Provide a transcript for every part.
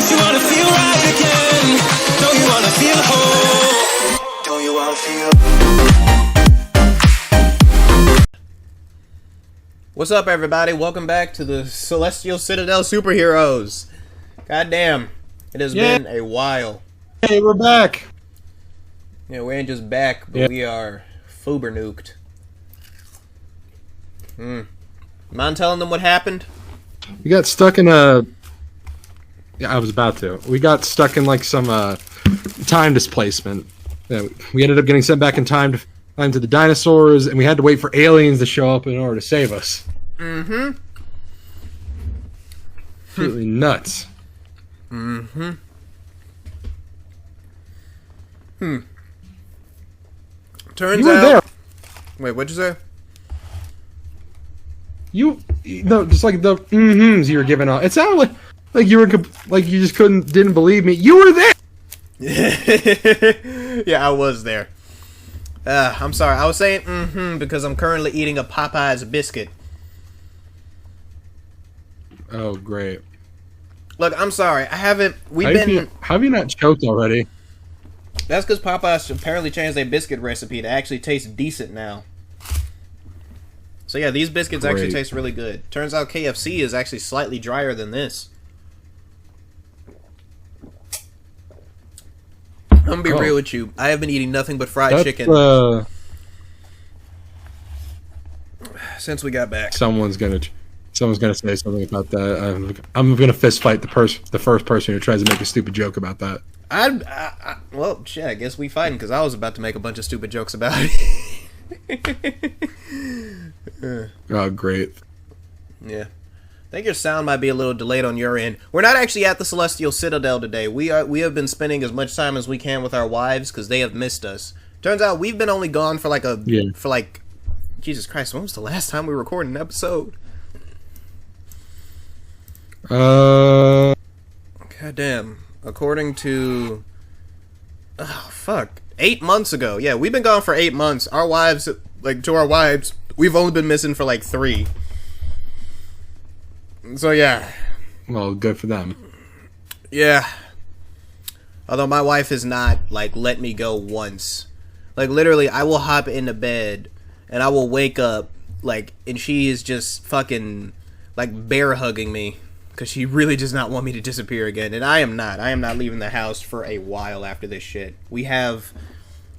Don't you wanna feel right again? Don't you wanna feel whole? Don't you wanna feel? What's up, everybody? Welcome back to the Celestial Citadel Superheroes. Goddamn, it has been a while. Hey, we're back. Yeah, we ain't just back, but we are fuber nuked. Mind telling them what happened? We got stuck in a... Yeah, I was about to. We got stuck in like some time displacement. Yeah, we ended up getting sent back in time to the dinosaurs, and we had to wait for aliens to show up in order to save us. Mm-hmm. Absolutely nuts. Mm-hmm. Turns You were out... there. Wait, what'd you say? Just like the mm-hms you were giving off. It sounded like you were like you just didn't believe me. You were there. Yeah, I was there. I'm sorry. I was saying because I'm currently eating a Popeye's biscuit. Oh, great. Look, I'm sorry. I haven't... Have you not choked already? That's because Popeyes apparently changed their biscuit recipe to actually taste decent now. So yeah, these biscuits actually taste really good. Turns out KFC is actually slightly drier than this. I'm gonna be real with you. I have been eating nothing but fried chicken since we got back. Someone's gonna say something about that. I'm gonna fist fight the first person who tries to make a stupid joke about that. Well, shit. I guess we fighting because I was about to make a bunch of stupid jokes about it. Oh, great. Yeah. I think your sound might be a little delayed on your end. We're not actually at the Celestial Citadel today. We have been spending as much time as we can with our wives because they have missed us. Turns out we've been only gone for Jesus Christ, when was the last time we recorded an episode? God damn. According to 8 months ago. Yeah, we've been gone for 8 months. Our wives, we've only been missing for 3. So yeah. Well, good for them. Yeah. Although my wife has not let me go once. Literally, I will hop into bed and I will wake up and she is just fucking bear hugging me because she really does not want me to disappear again, and I am not. I am not leaving the house for a while after this shit. We have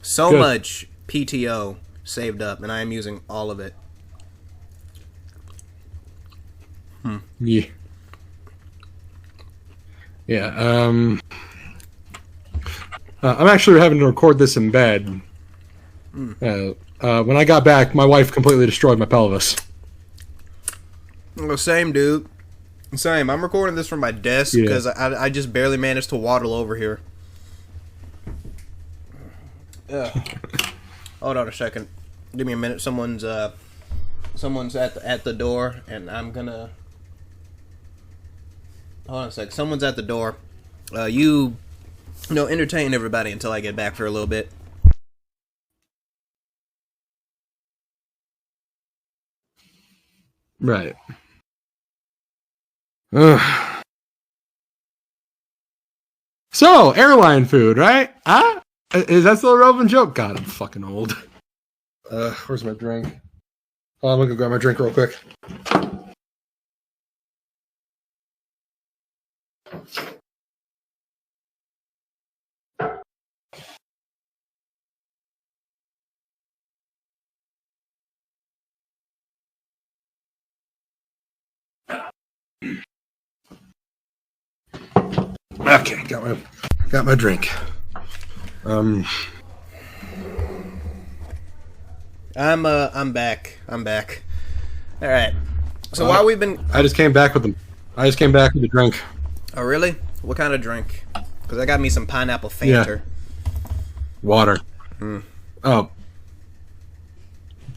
so much PTO saved up, and I am using all of it. Yeah. Yeah. I'm actually having to record this in bed. When I got back, my wife completely destroyed my pelvis. Well, same, dude. Same. I'm recording this from my desk because I just barely managed to waddle over here. Hold on a second. Give me a minute. Someone's at the door, and I'm gonna. Hold on a sec. Someone's at the door. Entertain everybody until I get back for a little bit. Right. So, airline food, right? Huh? Is that still a relevant joke? God, I'm fucking old. Where's my drink? Oh, I'm gonna go grab my drink real quick. Okay, got my drink. I'm back. All right. So while we've been, I just came back with the drink. Oh really? What kind of drink? Because I got me some pineapple Fanta. Water. Oh.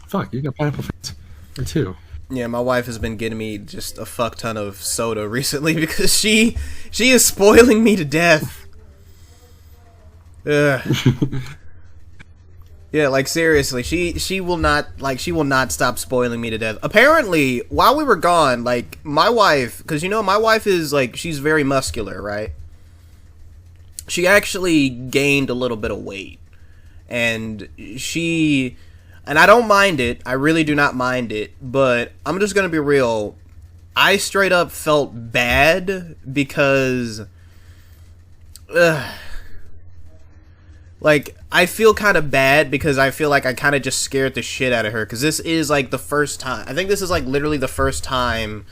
Fuck, you got pineapple Fanta too. Yeah, my wife has been getting me just a fuck ton of soda recently because she is spoiling me to death. Yeah, seriously, she will not stop spoiling me to death. Apparently, while we were gone, my wife, because my wife is she's very muscular, right? she actually gained a little bit of weight. And I don't mind it. I really do not mind it. But I'm just going to be real. I straight up felt bad because, like, I feel kind of bad because I feel like I kind of just scared the shit out of her. Because this is, like, the first time. I think this is, like, literally the first time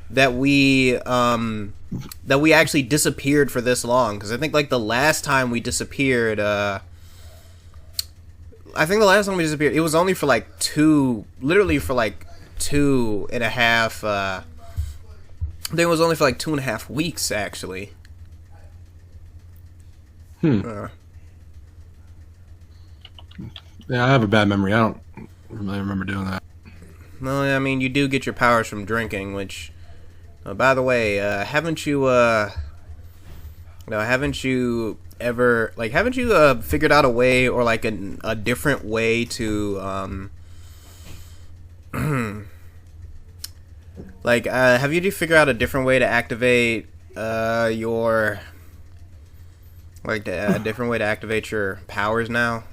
that we actually disappeared for this long. Because I think, like, the last time we disappeared, it was only for, like, literally for, like, 2.5, I think it was only for, like, 2.5 weeks, actually. Yeah, I have a bad memory. I don't really remember doing that. Well, I mean, you do get your powers from drinking, which, by the way, haven't you ever, like, haven't you figured out a way, or like a different way to like, have you figured out a different way to activate your, like, a different way to activate your powers now?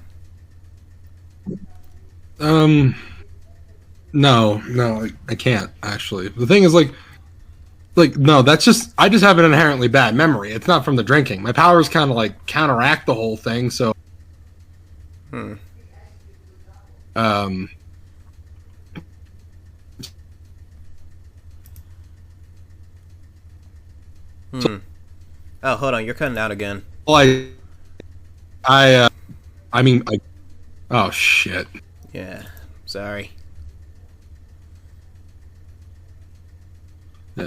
No, I can't actually. The thing is, like no, that's just, I just have an inherently bad memory. It's not from the drinking. My powers kind of like counteract the whole thing. So, Oh, hold on, you're cutting out again. well, I mean, oh shit. Yeah, sorry.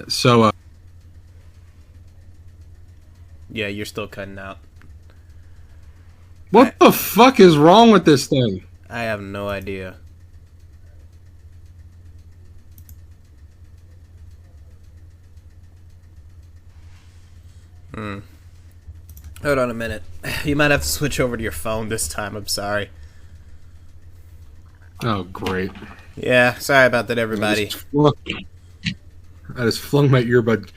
So, Yeah, you're still cutting out. what the fuck is wrong with this thing? I have no idea. Hold on a minute. You might have to switch over to your phone this time. I'm sorry. Oh, great. Yeah, sorry about that, everybody. I just flung my earbud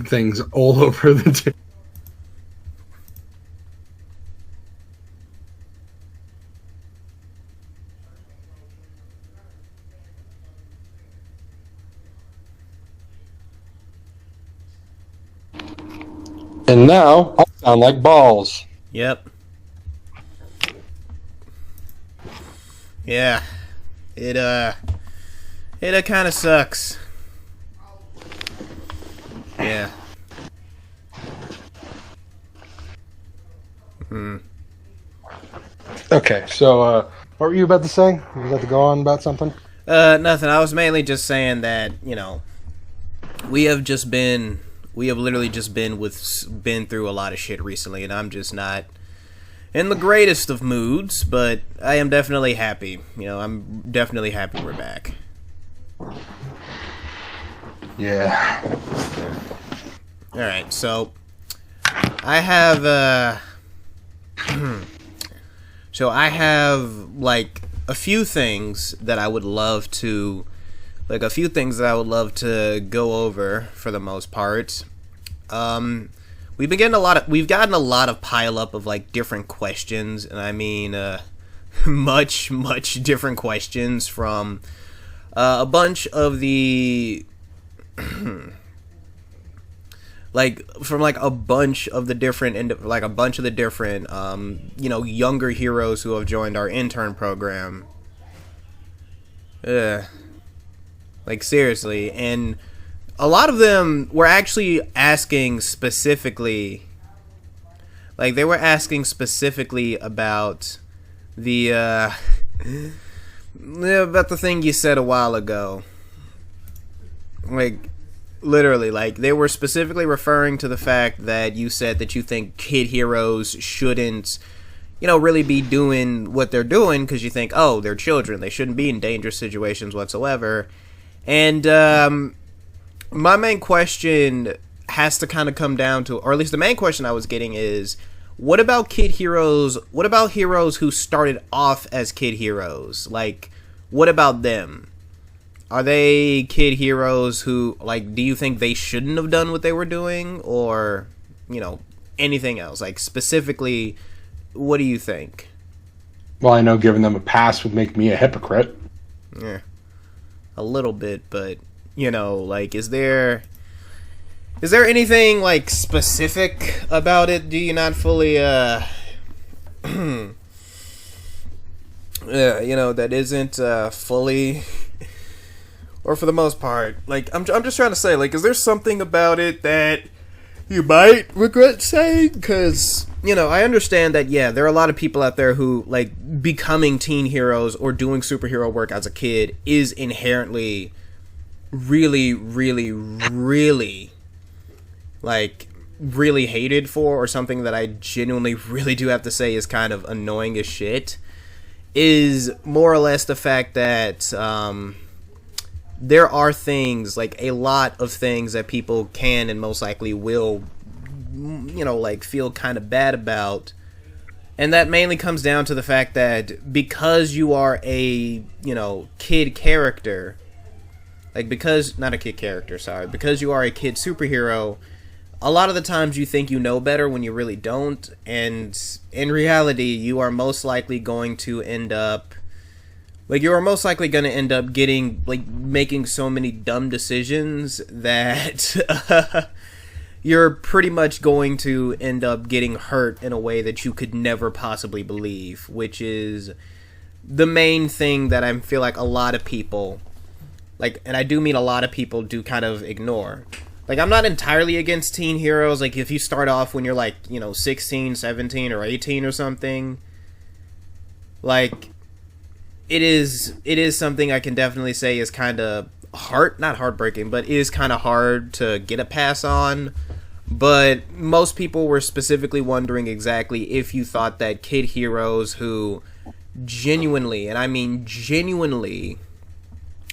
things all over the table. And now I sound like balls. Yep. Yeah. It kind of sucks. Yeah. Okay, so what were you about to say? You about to go on about something? Nothing. I was mainly just saying that, we have literally just been through a lot of shit recently, and I'm just not in the greatest of moods, but I am definitely happy. I'm definitely happy we're back. Yeah. Alright, so I have like a few things that I would love to go over for the most part. We've gotten a lot of pile up of like different questions, and I mean much different questions from a bunch of the a bunch of the different younger heroes who have joined our intern program. Like, seriously. And a lot of them were actually asking specifically, like, they were asking specifically about the about the thing you said a while ago. Like, literally, like, they were specifically referring to the fact that you said that you think kid heroes shouldn't, really be doing what they're doing because you think, oh, they're children. They shouldn't be in dangerous situations whatsoever. And my main question has to kind of come down to, or at least the main question I was getting is, what about kid heroes? What about heroes who started off as kid heroes? Like, what about them? Are they kid heroes who, like, do you think they shouldn't have done what they were doing? Or, anything else? Like, specifically, what do you think? Well, I know giving them a pass would make me a hypocrite. Yeah, a little bit, but you know, like, is there anything like specific about it? Do you not fully yeah, you know, that isn't fully, or for the most part, like, I'm just trying to say, like, is there something about it that you might regret saying? Because, you know, I understand that, yeah, there are a lot of people out there who, like, becoming teen heroes or doing superhero work as a kid is inherently really, really, really, like, really hated for, or something that I genuinely really do have to say is kind of annoying as shit, is more or less the fact that there are things, like a lot of things that people can and most likely will, you know, like, feel kind of bad about. And that mainly comes down to the fact that because you are a, you know, kid character, like, because, not a kid character, sorry, because you are a kid superhero, a lot of the times you think you know better when you really don't, and in reality, you are most likely going to end up, like, you are most likely going to end up getting, like, making so many dumb decisions that you're pretty much going to end up getting hurt in a way that you could never possibly believe, which is the main thing that I feel like a lot of people, like, and I do mean a lot of people, do kind of ignore. Like, I'm not entirely against teen heroes. Like, if you start off when you're, like, you know, 16, 17, or 18 or something, like, it is something I can definitely say is kind of not heartbreaking, but is kind of hard to get a pass on. But most people were specifically wondering exactly if you thought that kid heroes who genuinely, and I mean genuinely,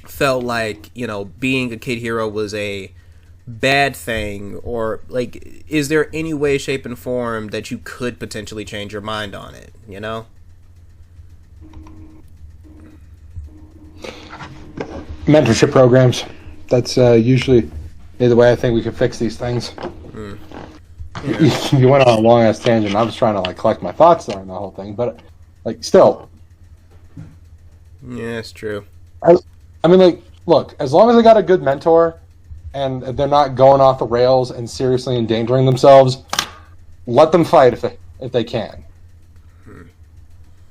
felt like, you know, being a kid hero was a bad thing, or, like, is there any way, shape, and form that you could potentially change your mind on it, you know? Mentorship programs. That's usually the way I think we can fix these things. Yeah. You went on a long ass tangent. I was trying to, like, collect my thoughts on the whole thing, but, like, still. Yeah, it's true. I mean, like, look, as long as they got a good mentor and they're not going off the rails and seriously endangering themselves, let them fight if they can.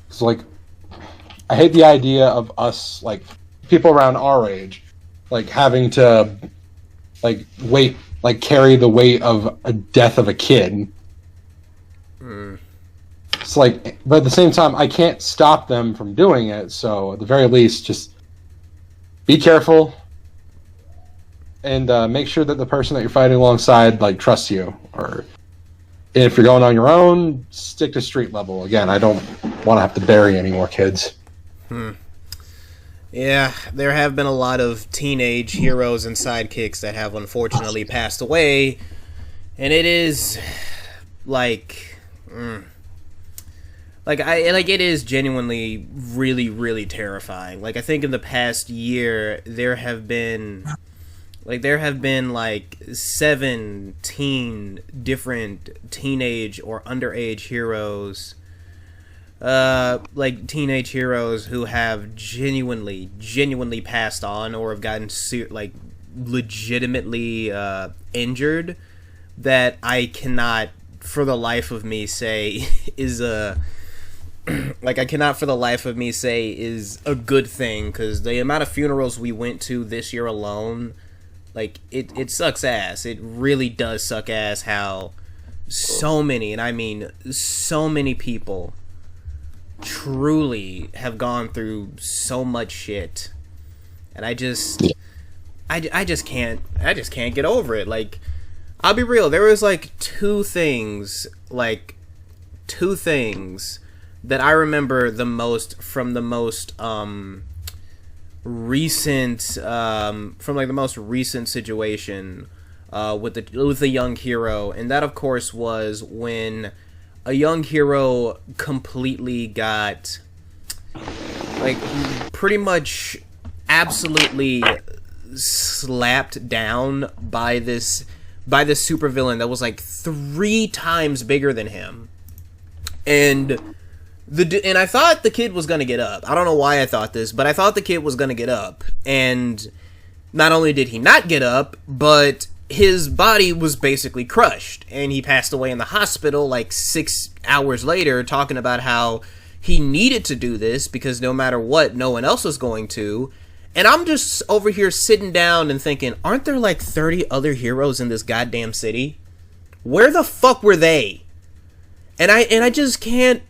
It's like, I hate the idea of us, like, people around our age, like, having to, like, carry the weight of a death of a kid. It's like, but at the same time, I can't stop them from doing it, so at the very least, just be careful and make sure that the person that you're fighting alongside, like, trusts you. Or if you're going on your own, stick to street level. Again, I don't want to have to bury any more kids. Yeah, there have been a lot of teenage heroes and sidekicks that have unfortunately passed away, and it is like, it is genuinely really, really terrifying. Like, I think in the past year there have been like 17 different teenage or underage heroes, like, teenage heroes who have genuinely passed on or have gotten like, legitimately injured, that I cannot for the life of me say is a like, I cannot for the life of me say is a good thing, because the amount of funerals we went to this year alone, like, it sucks ass. It really does suck ass how so many, and I mean so many people, truly have gone through so much shit, and I just can't get over it. Like, I'll be real, there was like two things that I remember the most from the most recent situation with the young hero, and that of course was when a young hero completely got, like, pretty much absolutely slapped down by this by this supervillain that was like 3 times bigger than him. And I thought the kid was gonna get up. I don't know why I thought this, but I thought the kid was gonna get up. And not only did he not get up, but his body was basically crushed. And he passed away in the hospital like 6 hours later, talking about how he needed to do this because no matter what, no one else was going to. And I'm just over here sitting down and thinking, aren't there like 30 other heroes in this goddamn city? Where the fuck were they? And I just can't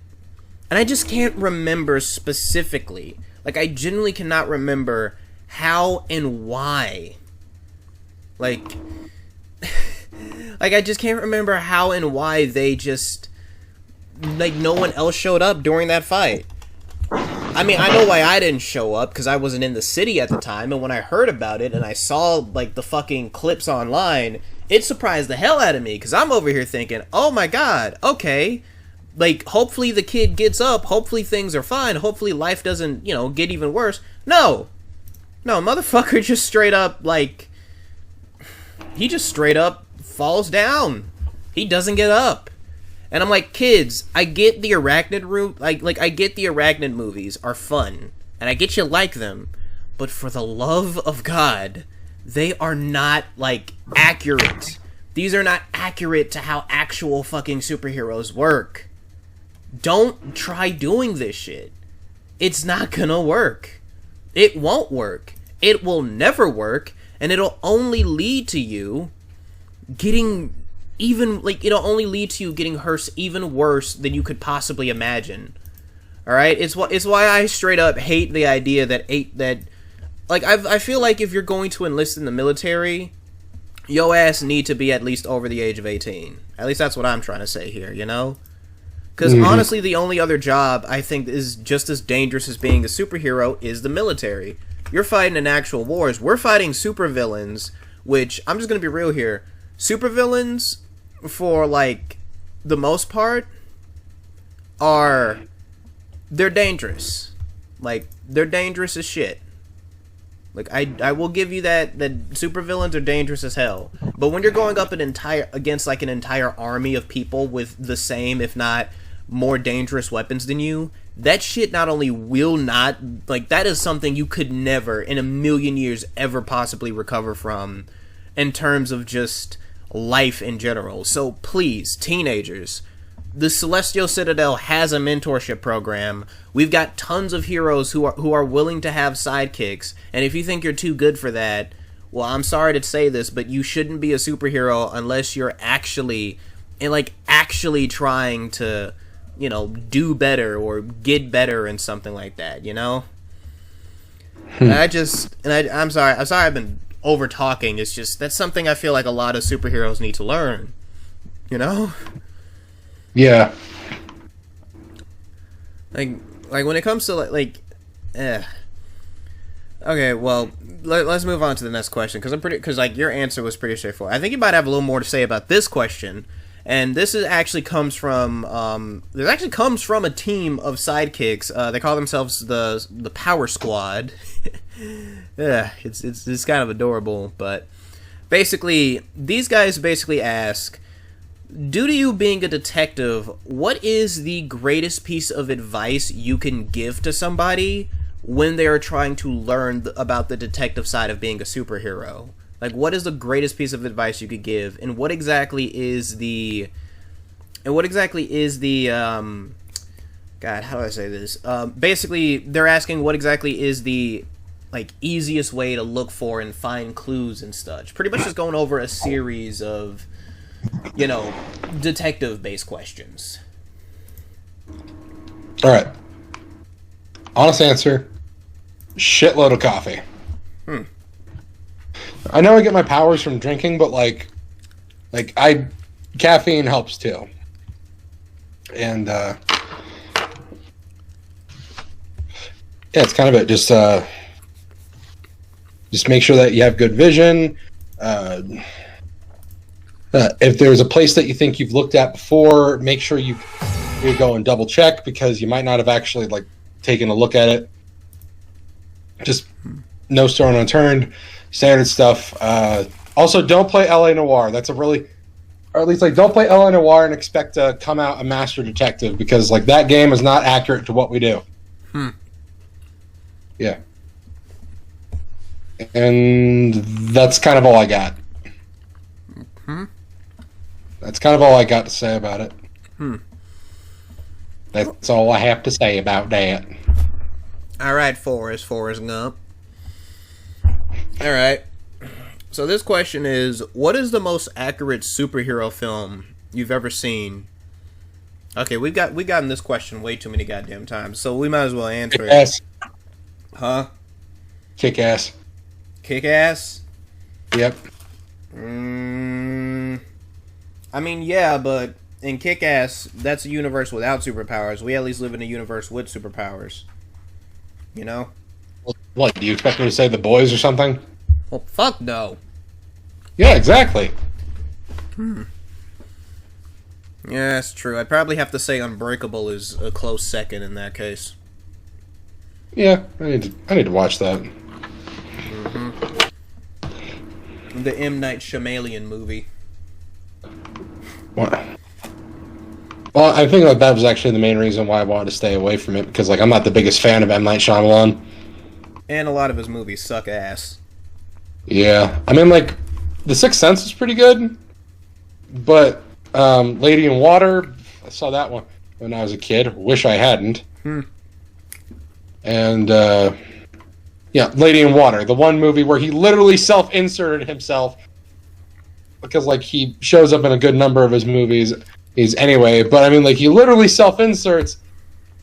remember specifically. Like, I genuinely cannot remember how and why. Like I just can't remember how and why they just, like, no one else showed up during that fight. I mean, I know why I didn't show up, because I wasn't in the city at the time, and when I heard about it, and I saw, like, the fucking clips online, it surprised the hell out of me, because I'm over here thinking, oh my god, okay, like, hopefully the kid gets up, hopefully things are fine, hopefully life doesn't, you know, get even worse. No, motherfucker just straight up, like, he just straight up falls down. He doesn't get up. And I'm like, kids, I get the arachnid room, like I get the arachnid movies are fun, and I get you like them, but for the love of God, they are not, like, accurate. These are not accurate to how actual fucking superheroes work. Don't try doing this shit. It's not gonna work. It won't work. It will never work, and it'll only lead to you getting it'll only lead to you getting hurt even worse than you could possibly imagine. Alright? It's why I straight up hate the idea that I feel like if you're going to enlist in the military, yo ass need to be at least over the age of 18. At least that's what I'm trying to say here, you know? Because honestly, the only other job I think is just as dangerous as being a superhero is the military. You're fighting in actual wars. We're fighting supervillains, which, I'm just going to be real here, supervillains, for, like, the most part, they're dangerous. Like, they're dangerous as shit. Like, I will give you that supervillains are dangerous as hell. But when you're going up against, like, an entire army of people with the same, if not more dangerous weapons than you, that shit not only will not, like, that is something you could never, in a million years, ever possibly recover from, in terms of just life in general. So please, teenagers, the Celestial Citadel has a mentorship program. We've got tons of heroes who are willing to have sidekicks, and if you think you're too good for that, well, I'm sorry to say this, but you shouldn't be a superhero unless you're actually trying to, you know, do better or get better in something like that, you know? I'm sorry I've been over talking. It's just, that's something I feel like a lot of superheroes need to learn, you know? Yeah. Like when it comes to okay, well, let's move on to the next question, because like your answer was pretty straightforward. I think you might have a little more to say about this question, and this actually comes from a team of sidekicks. They call themselves the Power Squad. Yeah, it's kind of adorable, but basically these guys basically ask, due to you being a detective, what is the greatest piece of advice you can give to somebody when they are trying to learn about the detective side of being a superhero? Like, what is the greatest piece of advice you could give, and what exactly is the God, how do I say this? Basically, they're asking what exactly is the, like, easiest way to look for and find clues and such. Pretty much just going over a series of, you know, detective-based questions. All right. Honest answer, shitload of coffee. I know I get my powers from drinking, but caffeine helps too. And yeah, it's kind of it. Just make sure that you have good vision. If there's a place that you think you've looked at before, make sure you go and double check, because you might not have actually taken a look at it. Just no stone unturned, standard stuff. Also, don't play LA Noire. That's a really, or at least like don't play LA Noire and expect to come out a master detective because like that game is not accurate to what we do. Yeah. And that's kind of all I got. That's kind of all I got to say about it. That's all I have to say about that. All right, Forrest Gump. All right. So this question is, what is the most accurate superhero film you've ever seen? Okay, we've gotten this question way too many goddamn times, so we might as well answer Kick-ass. it. Huh? Kick-ass. Kick-ass? Yep. I mean, yeah, but in Kick-Ass, that's a universe without superpowers. We at least live in a universe with superpowers. You know? What, do you expect me to say The Boys or something? Well, fuck no. Yeah, exactly. Yeah, that's true. I'd probably have to say Unbreakable is a close second in that case. Yeah, I need to watch that. The M. Night Shyamalan movie. What? Well, I think that was actually the main reason why I wanted to stay away from it, because like I'm not the biggest fan of M. Night Shyamalan. And a lot of his movies suck ass. Yeah. I mean, like, The Sixth Sense is pretty good, but Lady in Water, I saw that one when I was a kid. Wish I hadn't. And, yeah, Lady in Water, the one movie where he literally self-inserted himself, because, like, he shows up in a good number of his movies. Anyway, but I mean, like, he literally self-inserts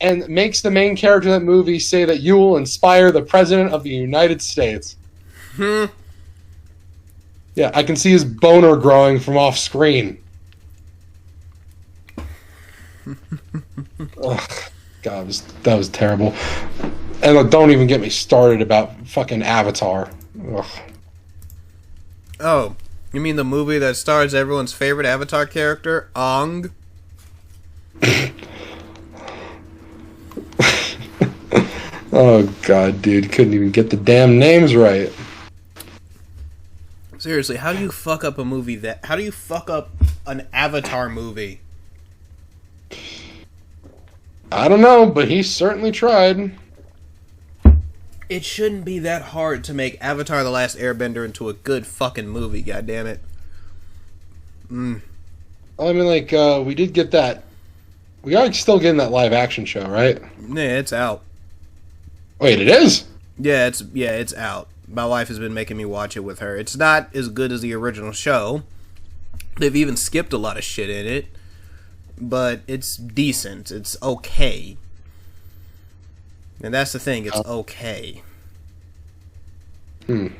and makes the main character of that movie say that you will inspire the President of the United States. Yeah, I can see his boner growing from off screen. Ugh, God, that was terrible. And look, don't even get me started about fucking Avatar. Ugh. Oh, you mean the movie that stars everyone's favorite Avatar character, Aang? Oh, God, dude. Couldn't even get the damn names right. Seriously, how do you fuck up a movie that... How do you fuck up an Avatar movie? I don't know, but he certainly tried. It shouldn't be that hard to make Avatar The Last Airbender into a good fucking movie, goddammit. I mean, like, we did get that. We are still getting that live action show, right? Yeah, it's out. Wait, it is? Yeah, it's out. My wife has been making me watch it with her. It's not as good as the original show. They've even skipped a lot of shit in it. But it's decent. It's okay. And that's the thing, it's okay. Maybe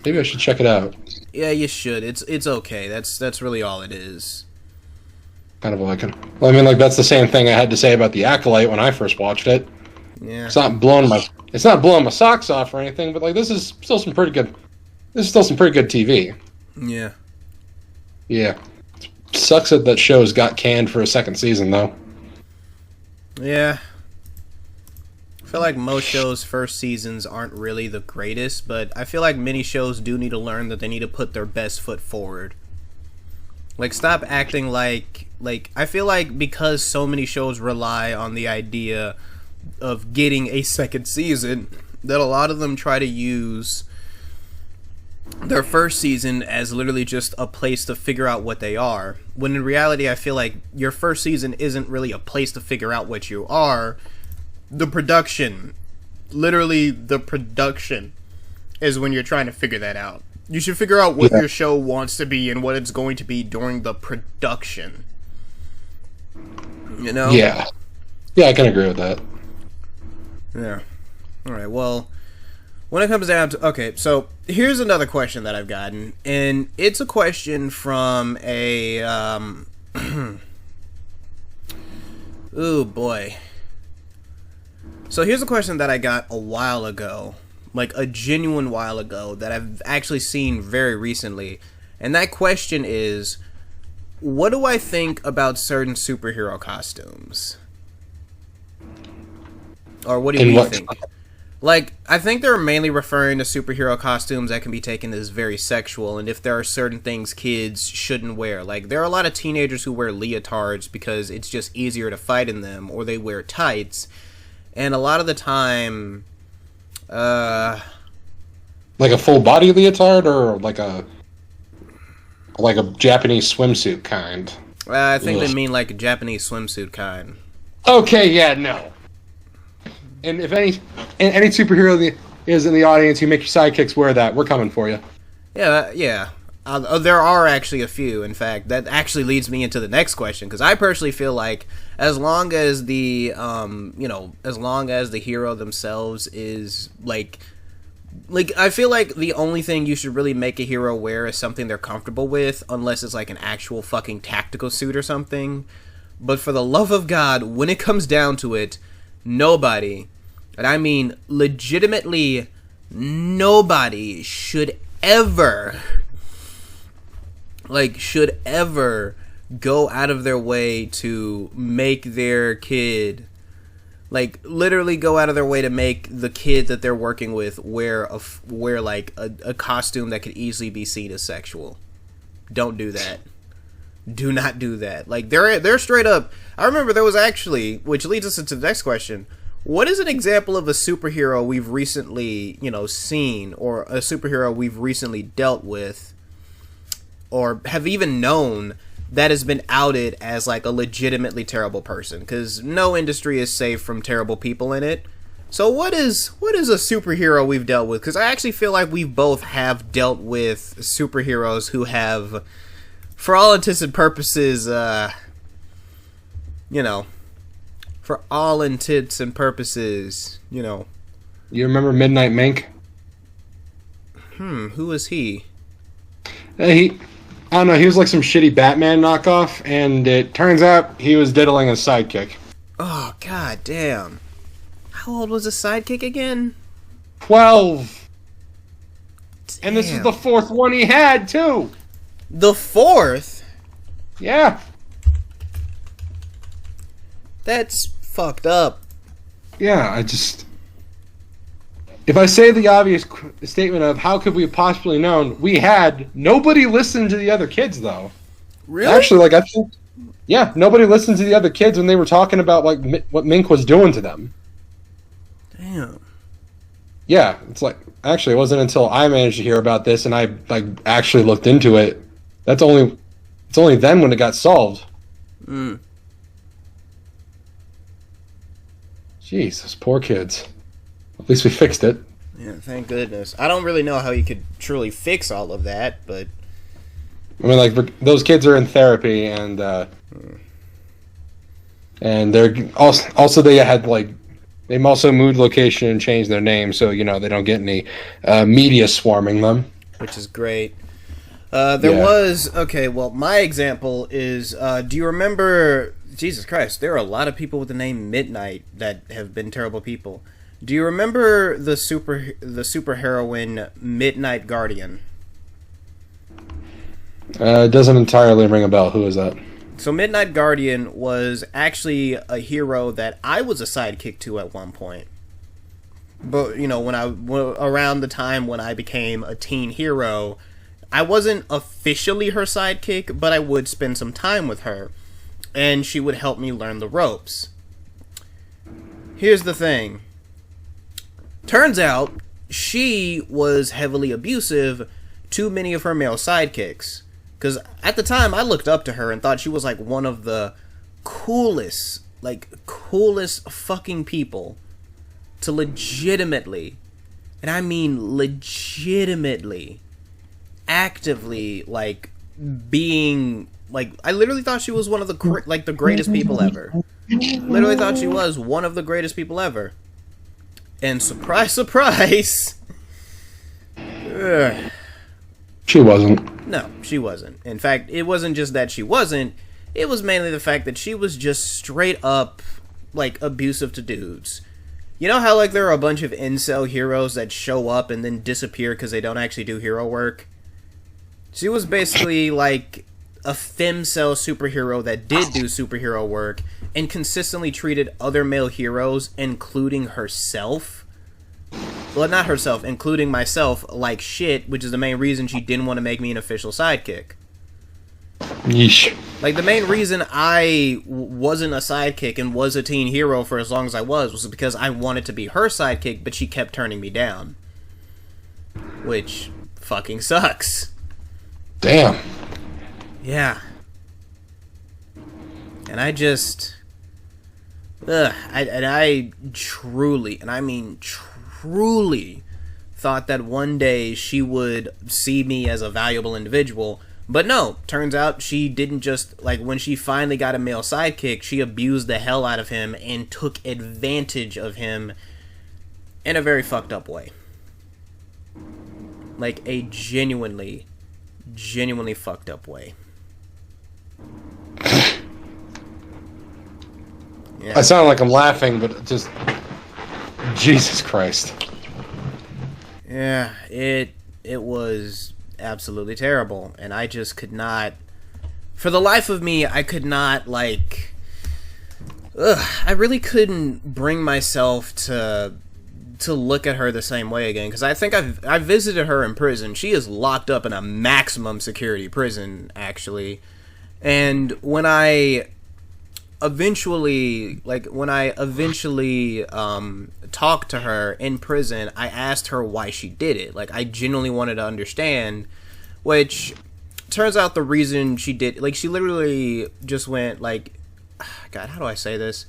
I should check it out. Yeah, you should. It's okay. That's really all it is. Kind of like it. Well, I mean, like, that's the same thing I had to say about The Acolyte when I first watched it. Yeah. It's not blowing my socks off or anything, but like this is still some pretty good TV. Yeah. Yeah. Sucks that shows got canned for a second season though. Yeah. I feel like most shows' first seasons aren't really the greatest, but I feel like many shows do need to learn that they need to put their best foot forward. Like, stop acting like I feel like because so many shows rely on the idea of getting a second season, that a lot of them try to use their first season as literally just a place to figure out what they are. When in reality, I feel like your first season isn't really a place to figure out what you are. The production, literally the production, is when you're trying to figure that out. You should figure out what your show wants to be and what it's going to be during the production. You know? Yeah. Yeah, I can agree with that. Yeah. Alright, well, when it comes down to... Okay, so here's another question that I've gotten, and it's a question from a... Ooh, boy. So here's a question that I got a while ago. Like, a genuine while ago that I've actually seen very recently. And that question is, what do I think about certain superhero costumes? Or what do you think? Like, I think they're mainly referring to superhero costumes that can be taken as very sexual, and if there are certain things kids shouldn't wear. Like, there are a lot of teenagers who wear leotards because it's just easier to fight in them, or they wear tights. And a lot of the time, Like a full body leotard, or like a Japanese swimsuit kind? I think they mean like a Japanese swimsuit kind. Okay, yeah, no. And if any superhero is in the audience, you make your sidekicks wear that. We're coming for you. Yeah, yeah. There are actually a few. In fact, that actually leads me into the next question, because I personally feel like as long as the as long as the hero themselves is like I feel like the only thing you should really make a hero wear is something they're comfortable with, unless it's like an actual fucking tactical suit or something. But for the love of God, when it comes down to it, nobody, and I mean legitimately nobody, should ever go out of their way to make their kid, like, literally go out of their way to make the kid that they're working with wear a costume that could easily be seen as sexual. Don't do that. Do not do that. Like, they're straight up. I remember there was actually, which leads us into the next question. What is an example of a superhero we've recently, seen, or a superhero we've recently dealt with, or have even known, that has been outed as like a legitimately terrible person? Because no industry is safe from terrible people in it. So what is a superhero we've dealt with? Because I actually feel like we both have dealt with superheroes who have, for all intents and purposes, for all intents and purposes, You remember Midnight Mink? Who is he? I don't know, he was like some shitty Batman knockoff, and it turns out he was diddling a sidekick. Oh, god damn. How old was the sidekick again? 12. Damn. And this is the 4th one he had, too. The 4th? Yeah. That's fucked up. Yeah, if I say the obvious statement of how could we have possibly known, nobody listened to the other kids, though. Really? Actually, I think, yeah, nobody listened to the other kids when they were talking about, like, what Mink was doing to them. Damn. Yeah, it's like, actually, it wasn't until I managed to hear about this and I, like, actually looked into it. It's only then when it got solved. Mm. Jeez, those poor kids. At least we fixed it. Yeah, thank goodness. I don't really know how you could truly fix all of that, but I mean, like, those kids are in therapy, and they're also they had, like, they also moved location and changed their name, so they don't get any media swarming them, which is great. Okay, well, my example is, do you remember, Jesus Christ, there are a lot of people with the name Midnight that have been terrible people. Do you remember the superheroine Midnight Guardian? It doesn't entirely ring a bell. Who is that? So Midnight Guardian was actually a hero that I was a sidekick to at one point. But, around the time when I became a teen hero, I wasn't officially her sidekick, but I would spend some time with her, and she would help me learn the ropes. Here's the thing. Turns out, she was heavily abusive to many of her male sidekicks. Because at the time, I looked up to her and thought she was like one of the coolest fucking people to legitimately, and I mean legitimately, actively, like, being, like, I literally thought she was one of the greatest people ever. Literally thought she was one of the greatest people ever. And surprise, surprise, she wasn't. No, she wasn't. In fact, it wasn't just that she wasn't, it was mainly the fact that she was just straight up, like, abusive to dudes. You know how, like, there are a bunch of incel heroes that show up and then disappear because they don't actually do hero work? She was basically, like, a femcel superhero that did do superhero work and consistently treated other male heroes, including herself, well, not herself, including myself, like shit, which is the main reason she didn't want to make me an official sidekick. Yeesh. Like, the main reason I wasn't a sidekick and was a teen hero for as long as I was because I wanted to be her sidekick, but she kept turning me down. Which fucking sucks. Damn. Yeah. And I just... I truly, and I mean truly, thought that one day she would see me as a valuable individual. But no, turns out she didn't just, like, when she finally got a male sidekick, she abused the hell out of him and took advantage of him in a very fucked up way. Like, a genuinely fucked up way. Yeah. I sound like I'm laughing, but just... Jesus Christ. Yeah, it was absolutely terrible, and I just could not, for the life of me, I could not, like, I really couldn't bring myself to look at her the same way again, because I think I've visited her in prison. She is locked up in a maximum security prison, actually, and when I eventually talked to her in prison, I asked her why she did it. Like, I genuinely wanted to understand, which turns out the reason she did, like, she literally just went, like, God, how do I say this?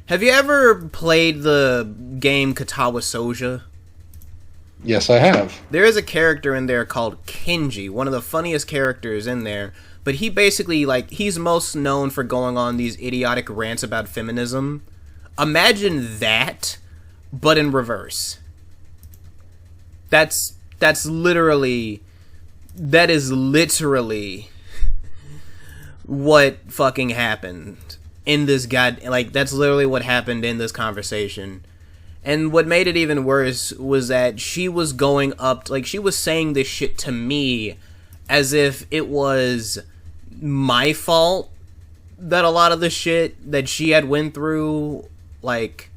Have you ever played the game Katawa Soja? Yes, I have. There is a character in there called Kenji, one of the funniest characters in there. But he basically, like, he's most known for going on these idiotic rants about feminism. Imagine that, but in reverse. That is literally what fucking happened in this that's literally what happened in this conversation. And what made it even worse was that she was going up, like, she was saying this shit to me as if it was my fault that a lot of the shit that she had went through, like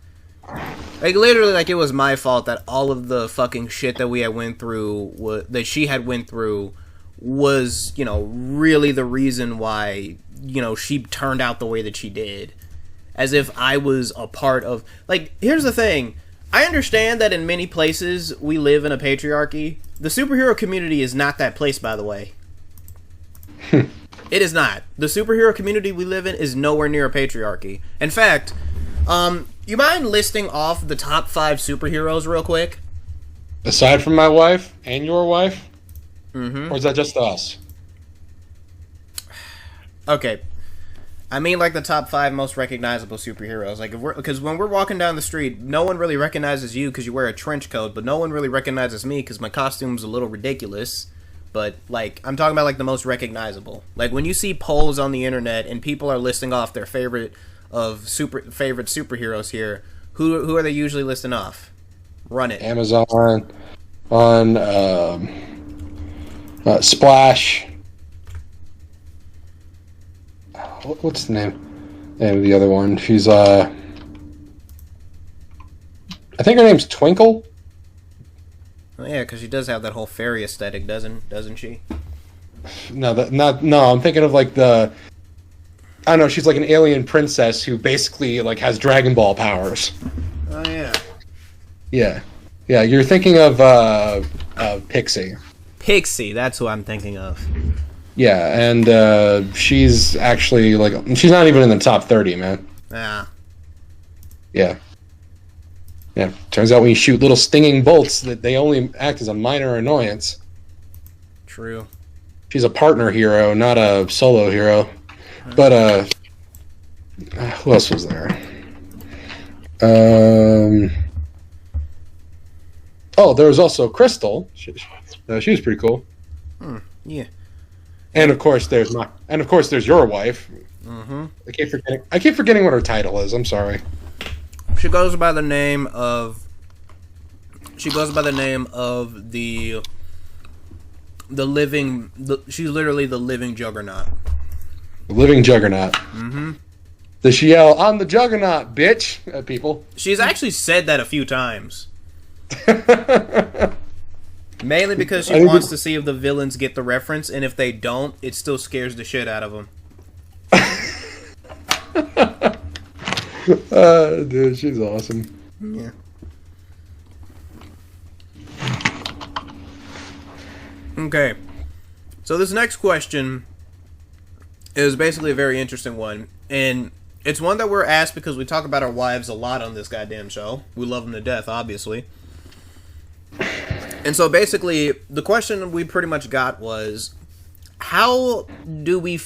literally, like, it was my fault that all of the fucking shit that we had went through, that she had went through, was, you know, really the reason why, you know, she turned out the way that she did. As if I was a part of, like, here's the thing. I understand that in many places we live in a patriarchy. The superhero community is not that place, by the way. It is not. The superhero community we live in is nowhere near a patriarchy. In fact, you mind listing off the top 5 superheroes real quick? Aside from my wife and your wife? Mm-hmm. Or is that just us? Okay. I mean, like, the top 5 most recognizable superheroes. Like, because when we're walking down the street, no one really recognizes you because you wear a trench coat, but no one really recognizes me because my costume's a little ridiculous. But, like, I'm talking about, like, the most recognizable. Like, when you see polls on the internet and people are listing off their favorite superheroes here, who are they usually listing off? Run it. Amazon, on Splash. What's the name of the other one? She's I think her name's Twinkle. Oh, yeah, because she does have that whole fairy aesthetic, doesn't she? No, I'm thinking of, like, I don't know, she's like an alien princess who basically, like, has Dragon Ball powers. Oh, yeah. Yeah, you're thinking of Pixie. Pixie, that's who I'm thinking of. Yeah, and she's actually, like, she's not even in the top 30, man. Yeah. Yeah, turns out when you shoot little stinging bolts, that they only act as a minor annoyance. True. She's a partner hero, not a solo hero. But, who else was there? Oh, there was also Crystal. She was pretty cool. Yeah. And of course there's your wife. Mm-hmm. I keep forgetting what her title is. I'm sorry. She goes by the name of the living. She's literally the living juggernaut. The living juggernaut. Mm-hmm. Does she yell, "I'm the juggernaut, bitch," at people? She's actually said that a few times. Mainly because she wants to see if the villains get the reference, and if they don't, it still scares the shit out of them. Dude, she's awesome. Yeah. Okay. So this next question is basically a very interesting one, and it's one that we're asked because we talk about our wives a lot on this goddamn show. We love them to death, obviously. And so basically, the question we pretty much got was, how do we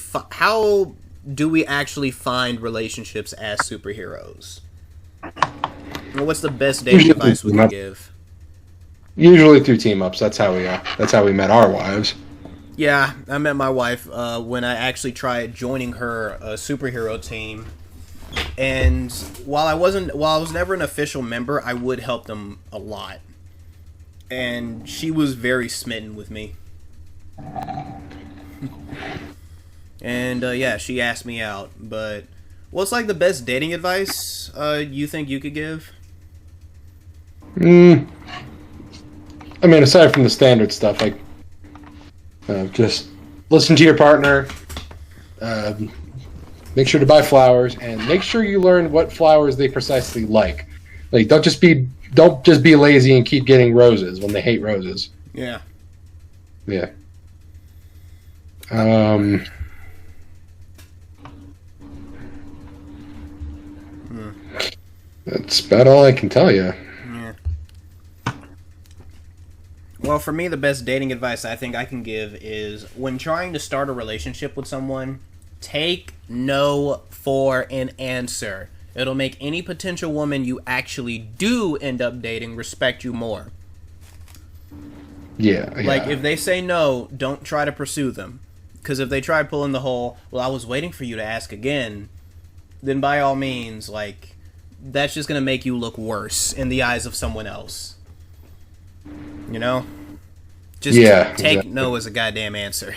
actually find relationships as superheroes? Well, what's the best dating advice we can give? Usually through team ups. That's how we met our wives. Yeah, I met my wife when I actually tried joining her superhero team, and while I was never an official member, I would help them a lot. And she was very smitten with me. And yeah, she asked me out. But what's like the best dating advice you think you could give? I mean, aside from the standard stuff, like just listen to your partner, make sure to buy flowers, and make sure you learn what flowers they precisely like. Like, don't just be lazy and keep getting roses when they hate roses. Yeah. Yeah. That's about all I can tell you. Yeah. Well, for me, the best dating advice I think I can give is when trying to start a relationship with someone, take no for an answer. It'll make any potential woman you actually do end up dating respect you more. Yeah. Like, if they say no, don't try to pursue them. Because if they try pulling the whole, well, I was waiting for you to ask again, then by all means, like, that's just going to make you look worse in the eyes of someone else. You know? Just take exactly. No as a goddamn answer.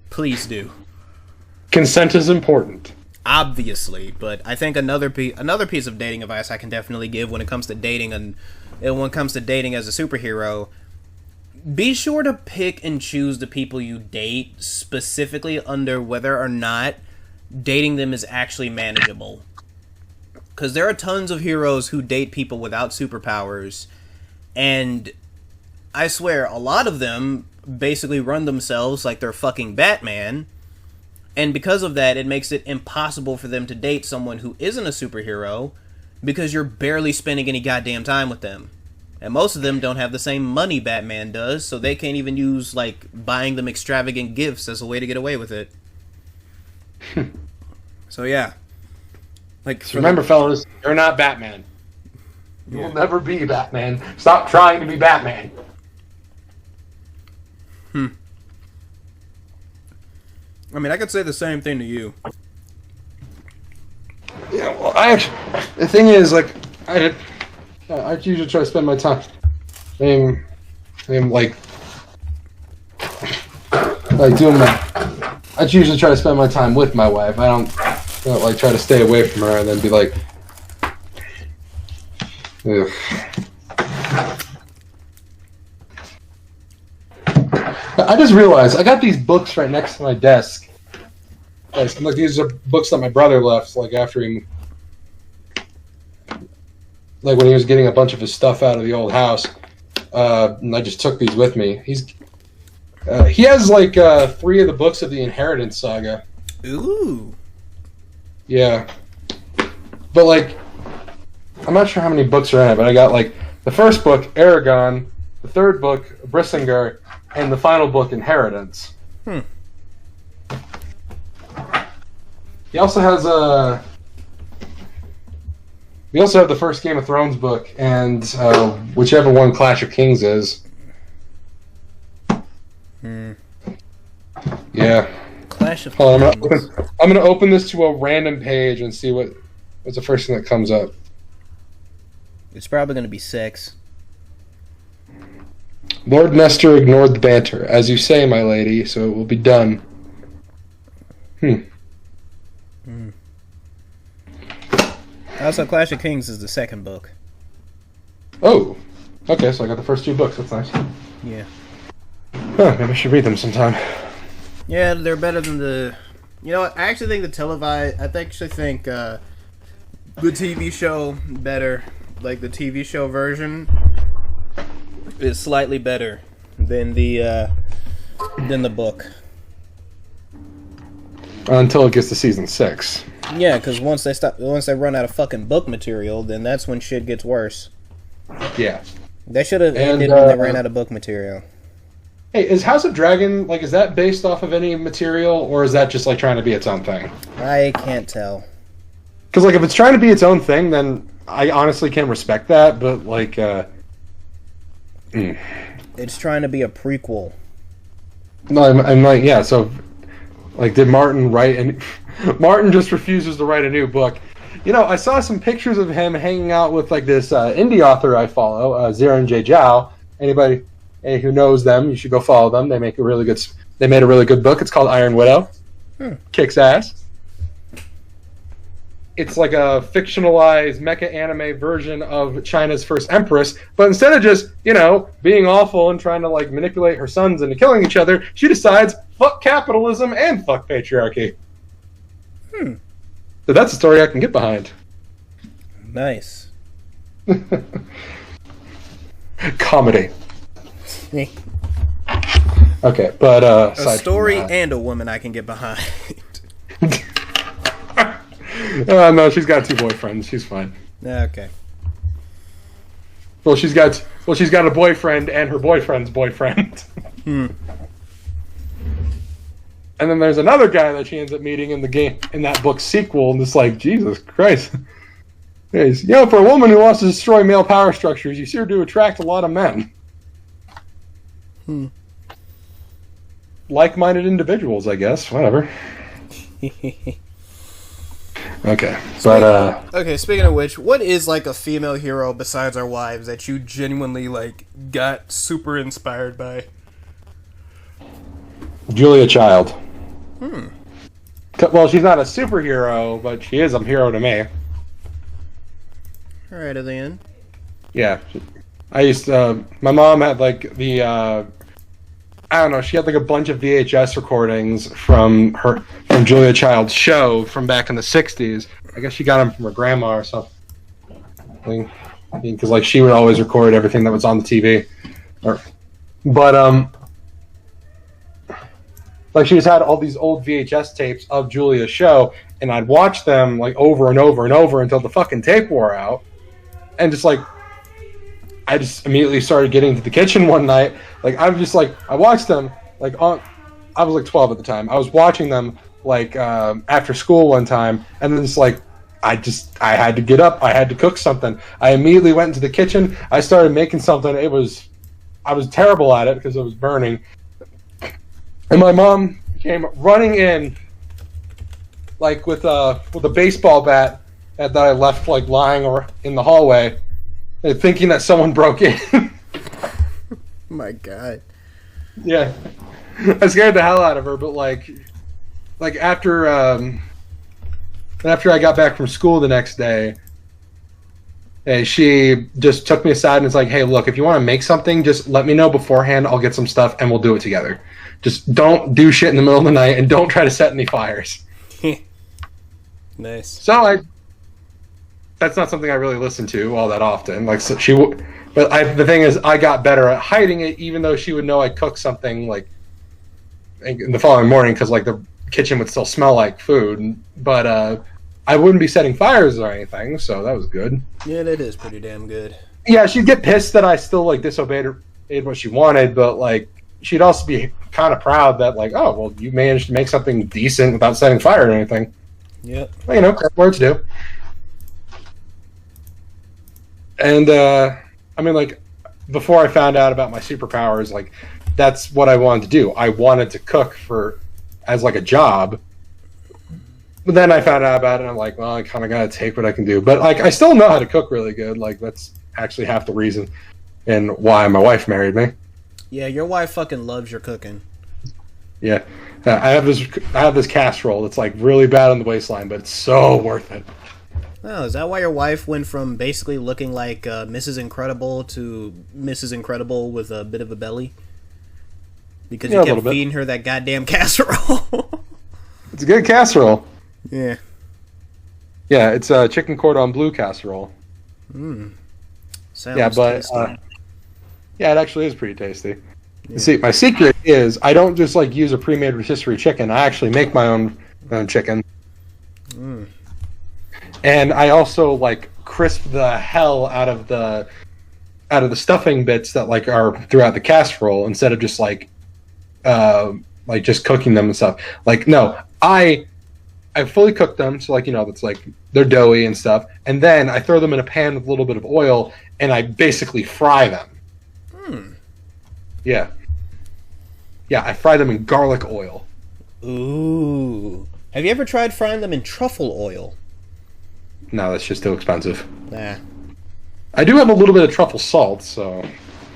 Please do. Consent is important. Obviously, but I think another piece of dating advice I can definitely give when it comes to dating as a superhero, be sure to pick and choose the people you date specifically under whether or not dating them is actually manageable. Because there are tons of heroes who date people without superpowers, and I swear a lot of them basically run themselves like they're fucking Batman. And because of that, it makes it impossible for them to date someone who isn't a superhero because you're barely spending any goddamn time with them. And most of them don't have the same money Batman does, so they can't even use, like, buying them extravagant gifts as a way to get away with it. So, yeah. Like, so remember, fellas, you're not Batman. You will never be Batman. Stop trying to be Batman. I mean, I could say the same thing to you. Yeah, well, the thing is, like, I usually try to spend my time. I'm like doing my. I usually try to spend my time with my wife. I don't like try to stay away from her and then be like. Ugh. I just realized I got these books right next to my desk. Like these are books that my brother left, like after he, like when he was getting a bunch of his stuff out of the old house. And I just took these with me. He has like 3 of the books of the Inheritance Saga. Ooh. Yeah, but like I'm not sure how many books are in it, but I got like the first book, Aragon, the third book, Brissinger, and the final book, Inheritance. He also has we also have the first Game of Thrones book, and whichever one Clash of Kings is. Yeah. Clash of Kings. I'm gonna open this to a random page and see what's the first thing that comes up. It's probably gonna be sex. Lord Nestor ignored the banter. As you say, my lady, so it will be done. Also, Clash of Kings is the second book. Oh. Okay, so I got the first 2 books. That's nice. Yeah. Huh, maybe I should read them sometime. Yeah, they're better than the. You know what? I actually think the televised. I actually think the TV show better. Like the TV show version is slightly better than the book. Until it gets to season 6. Yeah, because once they run out of fucking book material, then that's when shit gets worse. Yeah. They should have ended when they ran out of book material. Hey, is House of Dragon, like, is that based off of any material, or is that just, like, trying to be its own thing? I can't tell. Because, like, if it's trying to be its own thing, then I honestly can respect that, but, like, It's trying to be a prequel. No, I'm like, yeah, so, like, did Martin write, and Martin just refuses to write a new book. You know, I saw some pictures of him hanging out with, like, this indie author I follow, Zero and J. Zhao. Anybody who knows them, you should go follow them. They made a really good book. It's called Iron Widow. Kicks ass. It's like a fictionalized mecha anime version of China's first empress, but instead of just, you know, being awful and trying to, like, manipulate her sons into killing each other, she decides, fuck capitalism and fuck patriarchy. So that's a story I can get behind. Nice. Comedy. Okay, but a story and a woman I can get behind. No, she's got 2 boyfriends. She's fine. Okay. Well, she's got a boyfriend and her boyfriend's boyfriend. And then there's another guy that she ends up meeting in the game in that book's sequel, and it's like, Jesus Christ. You know, for a woman who wants to destroy male power structures, you sure do attract a lot of men. Like-minded individuals, I guess. Whatever. Okay, but okay, speaking of which, what is, like, a female hero besides our wives that you genuinely, like, got super inspired by? Julia Child. Well, she's not a superhero, but she is a hero to me. Alright, then. Yeah. I used to, my mom had, like, the, I don't know, she had, like, a bunch of VHS recordings from Julia Child's show from back in the 60s. I guess she got them from her grandma or something. Because, like, she would always record everything that was on the TV. Like, she just had all these old VHS tapes of Julia's show, and I'd watch them, like, over and over and over until the fucking tape wore out. And just, like, I just immediately started getting to the kitchen one night. Like, I watched them, like, I was, like, 12 at the time. I was watching them, like, after school one time, and then it's like, I had to get up. I had to cook something. I immediately went into the kitchen. I started making something. I was terrible at it because it was burning. And my mom came running in, like, with a baseball bat that I left, like, lying in the hallway, thinking that someone broke in. My God. Yeah. I scared the hell out of her, but, like after I got back from school the next day, she just took me aside and was like, hey, look, if you want to make something, just let me know beforehand. I'll get some stuff and we'll do it together. Just don't do shit in the middle of the night and don't try to set any fires. Nice. So that's not something I really listen to all that often. Like, so the thing is, I got better at hiding it, even though she would know I cooked something, like, in the following morning, because, like, the kitchen would still smell like food. But I wouldn't be setting fires or anything, so that was good. Yeah, that is pretty damn good. Yeah, she'd get pissed that I still, like, disobeyed what she wanted, but, like, she'd also be kind of proud that, like, oh, well, you managed to make something decent without setting fire or anything. Yep. Well, you know, that's what to do. And, I mean, like, before I found out about my superpowers, like, that's what I wanted to do. I wanted to cook as, like, a job. But then I found out about it, and I'm like, well, I kind of got to take what I can do. But, like, I still know how to cook really good. Like, that's actually half the reason and why my wife married me. Yeah, your wife fucking loves your cooking. Yeah. I have this casserole that's, like, really bad on the waistline, but it's so worth it. Oh, is that why your wife went from basically looking like Mrs. Incredible to Mrs. Incredible with a bit of a belly? Because Yeah, you a kept little bit. feeding her that goddamn casserole. It's a good casserole. Yeah. Yeah, it's a chicken cordon bleu casserole. Sounds Yeah, but tasty. yeah, it actually is pretty tasty. You see, my secret is I don't just like use a pre-made rotisserie chicken. I actually make my own chicken, and I also like crisp the hell out of the stuffing bits that like are throughout the casserole instead of just like just cooking them and stuff. Like no, I fully cook them, so like it's like they're doughy and stuff, and then I throw them in a pan with a little bit of oil, and I basically fry them. Yeah. Yeah, I fry them in garlic oil. Ooh. Have you ever tried frying them in truffle oil? No, that's just too expensive. Nah. I do have a little bit of truffle salt, so...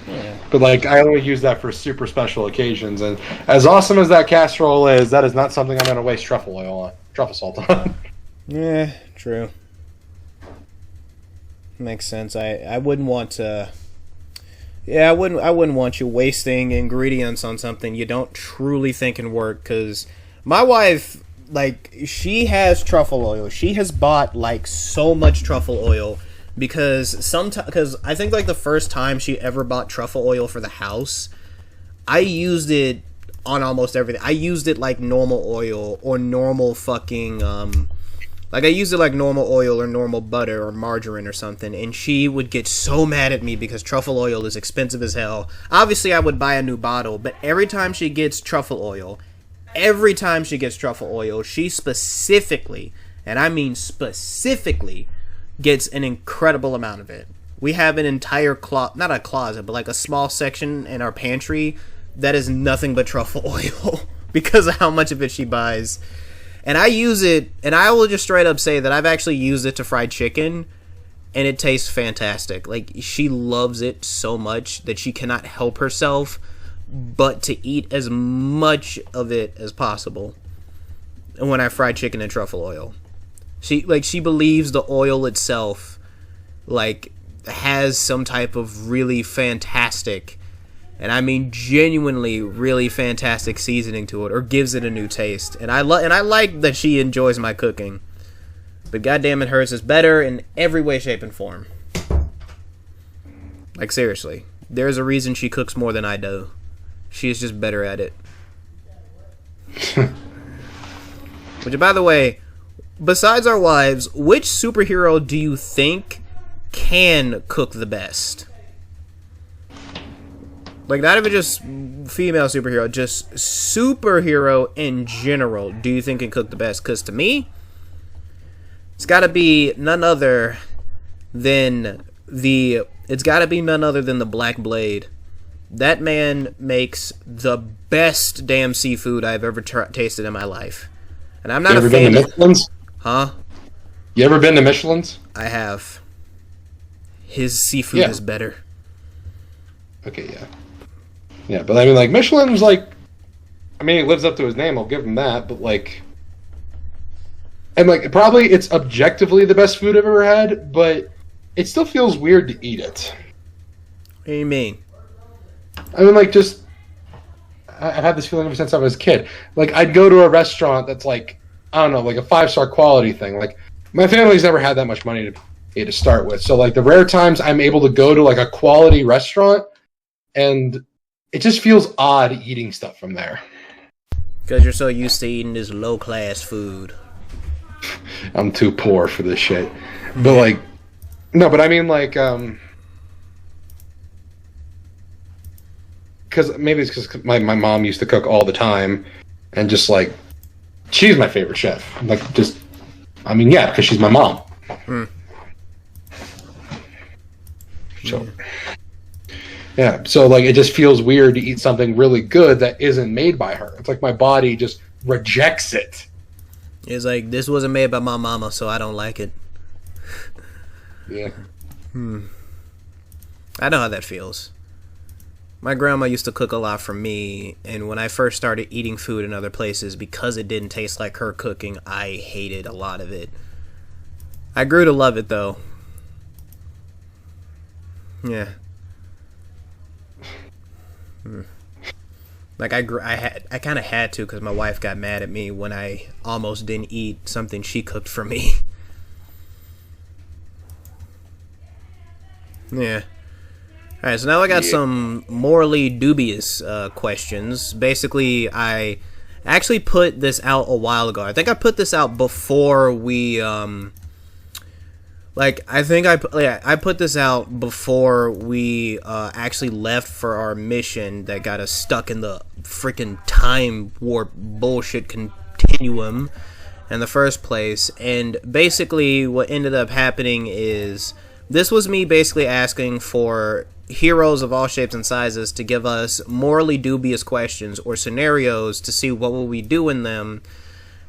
Yeah. But, like, I only use that for super special occasions, and as awesome as that casserole is, that is not something I'm going to waste truffle salt on. Yeah, true. Makes sense. I wouldn't want to... Yeah, I wouldn't want you wasting ingredients on something you don't truly think can work, because my wife, like, she has truffle oil. She has bought, like, so much truffle oil because I think, like, the first time she ever bought truffle oil for the house, I used it on almost everything. I used it like normal oil or normal fucking, like, I used it like normal oil or normal butter or margarine or something, and she would get so mad at me because truffle oil is expensive as hell. Obviously, I would buy a new bottle, but every time she gets truffle oil, she specifically, and I mean specifically, gets an incredible amount of it. We have an entire not a closet, but like a small section in our pantry that is nothing but truffle oil because of how much of it she buys. And I use it, and I will just straight up say that I've actually used it to fry chicken, and it tastes fantastic. Like, she loves it so much that she cannot help herself but to eat as much of it as possible when I fry chicken in truffle oil. She believes the oil itself, like, has some type of really fantastic, and I mean genuinely really fantastic seasoning to it, or gives it a new taste. And I like that she enjoys my cooking. But goddamn it, hers is better in every way, shape, and form. Like, seriously. There's a reason she cooks more than I do. She is just better at it. Which, by the way, besides our wives, which superhero do you think can cook the best? Like, not even just female superhero, just superhero in general, do you think can cook the best? Because to me, it's got to be none other than the Black Blade. That man makes the best damn seafood I've ever tasted in my life. And I'm not a fan of... You ever been to Michelin's? Huh? You ever been to Michelin's? I have. His seafood is better. Okay, yeah. Yeah, but I mean, like, Michelin's, like... I mean, he lives up to his name, I'll give him that, but, like... And, like, probably it's objectively the best food I've ever had, but it still feels weird to eat it. What do you mean? I mean, like, just... I've had this feeling ever since I was a kid. Like, I'd go to a restaurant that's, like, I don't know, like a 5-star quality thing. Like, my family's never had that much money to pay to start with. So, like, the rare times I'm able to go to, like, a quality restaurant, and it just feels odd eating stuff from there. Because you're so used to eating this low-class food. I'm too poor for this shit. But, like... No, but I mean, like, because maybe it's because my mom used to cook all the time, and just, like, she's my favorite chef. Like, just, I mean, yeah, because she's my mom. So, yeah, so, like, it just feels weird to eat something really good that isn't made by her. It's like my body just rejects it. It's like, this wasn't made by my mama, so I don't like it. Yeah. I know how that feels. My grandma used to cook a lot for me, and when I first started eating food in other places, because it didn't taste like her cooking, I hated a lot of it. I grew to love it though. Yeah. Like I kind of had to because my wife got mad at me when I almost didn't eat something she cooked for me. Yeah. All right, so now I got some morally dubious questions. Basically, I actually put this out a while ago. I think I put this out before we I put this out before we actually left for our mission that got us stuck in the freaking time warp bullshit continuum in the first place. And basically what ended up happening is this was me basically asking for heroes of all shapes and sizes to give us morally dubious questions or scenarios to see what will we do in them.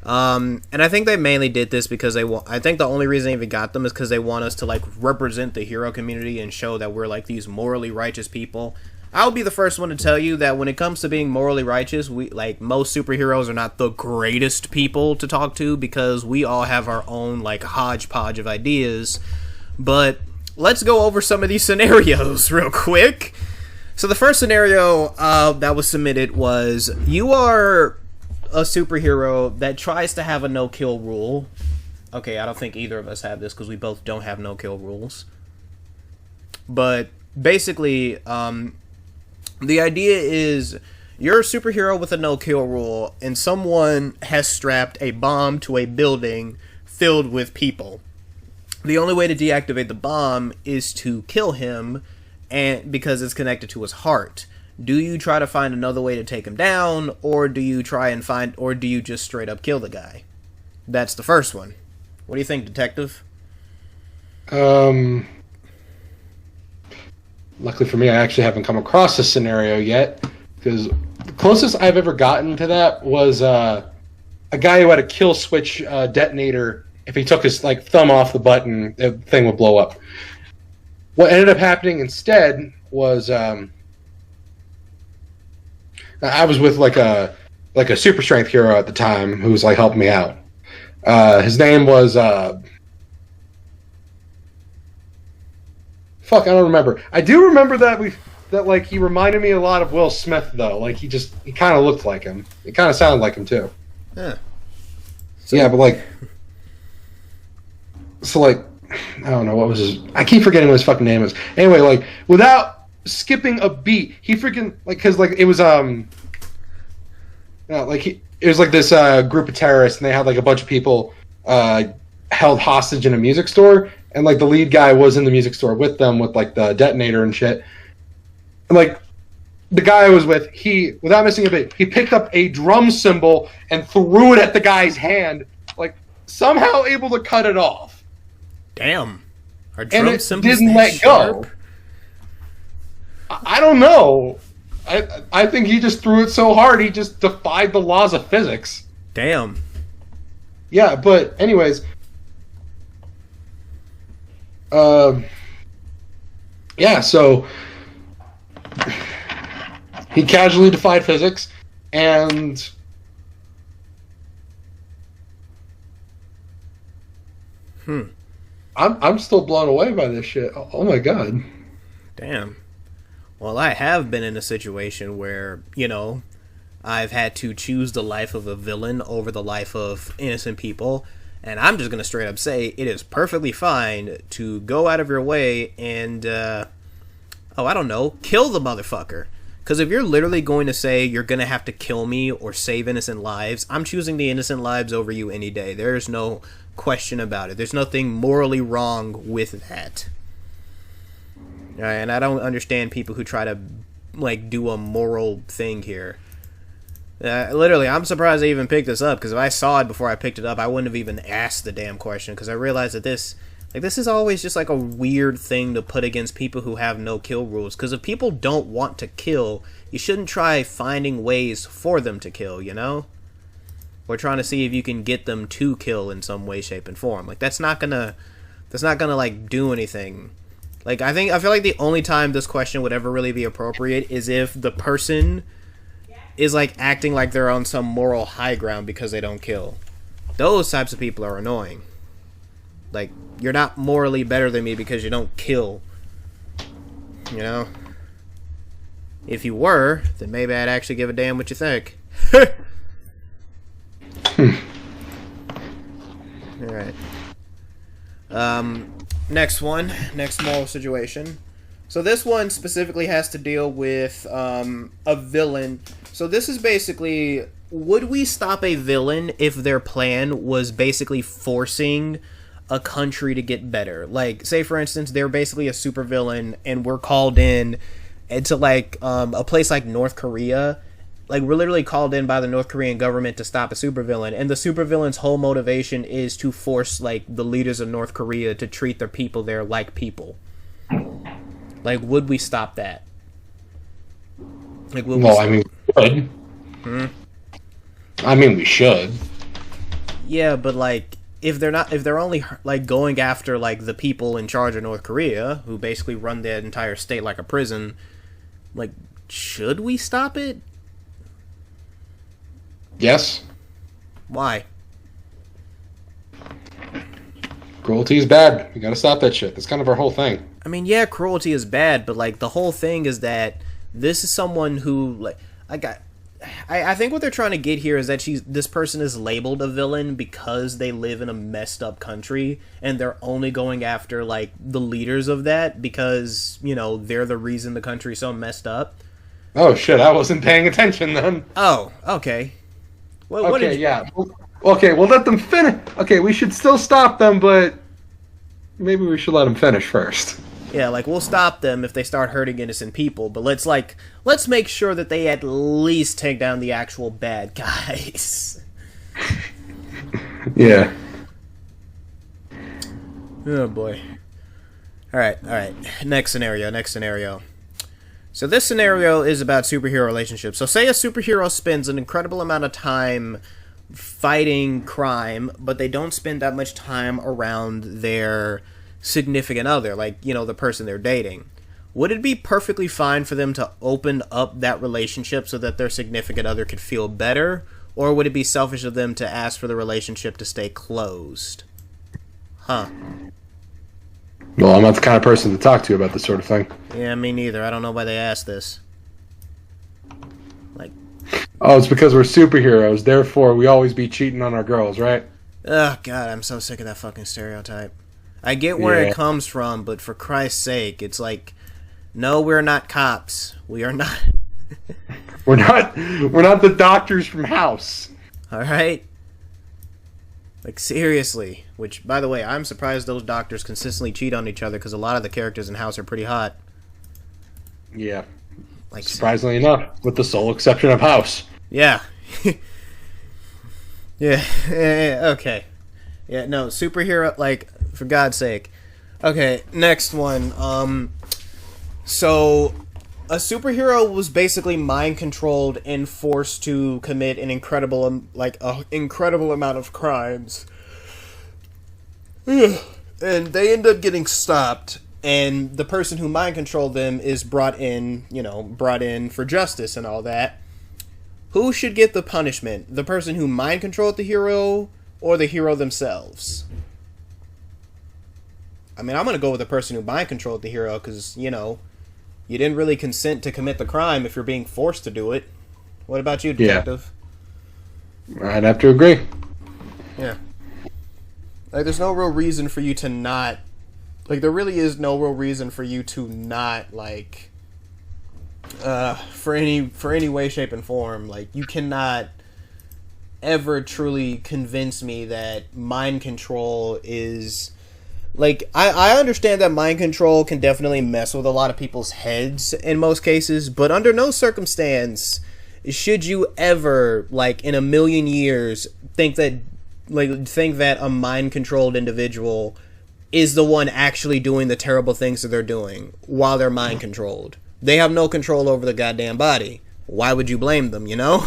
And I think they mainly did this because I think the only reason they even got them is because they want us to like represent the hero community and show that we're like these morally righteous people. I'll be the first one to tell you that when it comes to being morally righteous, we like most superheroes are not the greatest people to talk to because we all have our own like hodgepodge of ideas. But let's go over some of these scenarios real quick. So the first scenario that was submitted was you are a superhero that tries to have a no-kill rule. Okay, I don't think either of us have this because we both don't have no-kill rules. But basically, the idea is you're a superhero with a no-kill rule and someone has strapped a bomb to a building filled with people. The only way to deactivate the bomb is to kill him, and because it's connected to his heart. Do you try to find another way to take him down, or do you just straight up kill the guy? That's the first one. What do you think, detective? Luckily for me, I actually haven't come across this scenario yet, because the closest I've ever gotten to that was a guy who had a kill switch detonator. If he took his like thumb off the button, the thing would blow up. What ended up happening instead was I was with like a super strength hero at the time who was like helping me out. His name was fuck, I don't remember. I do remember that like he reminded me a lot of Will Smith though. Like he kind of looked like him. It kind of sounded like him too. Yeah. Yeah, but like. So, like, I don't know, what was his... I keep forgetting what his fucking name is. Anyway, like, without skipping a beat, he freaking... Like, because, like, it was, it was, like, this group of terrorists, and they had, like, a bunch of people held hostage in a music store, and, like, the lead guy was in the music store with them with, like, the detonator and shit. And, like, the guy I was with, he, without missing a beat, he picked up a drum cymbal and threw it at the guy's hand, like, somehow able to cut it off. Damn. Our And it didn't let go. I don't know. I think he just threw it so hard he just defied the laws of physics. Damn. Yeah, but anyways. Yeah, so he casually defied physics and I'm still blown away by this shit. Oh my god. Damn. Well, I have been in a situation where, you know, I've had to choose the life of a villain over the life of innocent people, and I'm just gonna straight up say it is perfectly fine to go out of your way and, I don't know, kill the motherfucker. Because if you're literally going to say you're gonna have to kill me or save innocent lives, I'm choosing the innocent lives over you any day. There's no question about it. There's nothing morally wrong with that. And I don't understand people who try to like do a moral thing here. Literally, I'm surprised I even picked this up, because if I saw it before I picked it up, I wouldn't have even asked the damn question, because I realized that this is always just like a weird thing to put against people who have no kill rules. Because if people don't want to kill, you shouldn't try finding ways for them to kill, you know? Or trying to see if you can get them to kill in some way, shape, and form. Like, that's not gonna like do anything. Like, I feel like the only time this question would ever really be appropriate is if the person is like acting like they're on some moral high ground because they don't kill. Those types of people are annoying. Like, you're not morally better than me because you don't kill. You know? If you were, then maybe I'd actually give a damn what you think. Alright. Next one. Next moral situation. So this one specifically has to deal with a villain. So this is basically, would we stop a villain if their plan was basically forcing a country to get better? Like, say for instance, they're basically a supervillain and we're called in into like a place like North Korea. Like, we're literally called in by the North Korean government to stop a supervillain, and the supervillain's whole motivation is to force like the leaders of North Korea to treat their people there like people. Like, would we stop that? Like, would well, I mean, we should. I mean, we should. Yeah, but like, if they're only like going after like the people in charge of North Korea, who basically run their entire state like a prison, like, should we stop it? Yes. Why? Cruelty is bad. We gotta stop that shit. That's kind of our whole thing. I mean, yeah, cruelty is bad, but like the whole thing is that this is someone who, like, I think what they're trying to get here is that this person is labeled a villain because they live in a messed up country, and they're only going after like the leaders of that because, you know, they're the reason the country's so messed up. Oh shit! I wasn't paying attention then. Oh, okay. Well, okay, yeah. Okay, we'll let them finish. Okay, we should still stop them, but maybe we should let them finish first. Yeah, like, we'll stop them if they start hurting innocent people, but let's make sure that they at least take down the actual bad guys. Yeah. Oh, boy. Alright. Next scenario. So this scenario is about superhero relationships. So say a superhero spends an incredible amount of time fighting crime, but they don't spend that much time around their significant other, like, you know, the person they're dating. Would it be perfectly fine for them to open up that relationship so that their significant other could feel better? Or would it be selfish of them to ask for the relationship to stay closed? Huh. Well, I'm not the kind of person to talk to about this sort of thing. Yeah, me neither. I don't know why they asked this. Like, oh, it's because we're superheroes, therefore we always be cheating on our girls, right? oh, God, I'm so sick of that fucking stereotype. I get where it comes from, but for Christ's sake, it's like, no, we're not cops. We are not. We're not the doctors from House. Alright? Like, seriously. Which, by the way, I'm surprised those doctors consistently cheat on each other, because a lot of the characters in House are pretty hot. Yeah. Like, surprisingly enough, with the sole exception of House. Yeah. Yeah, okay. Yeah, no, superhero, like, for God's sake. Okay, next one. So, a superhero was basically mind-controlled and forced to commit an incredible amount of crimes. And they end up getting stopped, and the person who mind-controlled them is brought in for justice and all that. Who should get the punishment? The person who mind-controlled the hero, or the hero themselves? I mean, I'm gonna go with the person who mind-controlled the hero, because, you know, you didn't really consent to commit the crime if you're being forced to do it. What about you, detective? Yeah. I'd have to agree. Yeah. Like, there's no real reason for you to not... Like, there really is no real reason for you to not, like... for any way, shape, and form. Like, you cannot ever truly convince me that mind control is... Like, I understand that mind control can definitely mess with a lot of people's heads in most cases, but under no circumstance should you ever, like, in a million years, think that a mind-controlled individual is the one actually doing the terrible things that they're doing while they're mind-controlled. They have no control over the goddamn body. Why would you blame them, you know?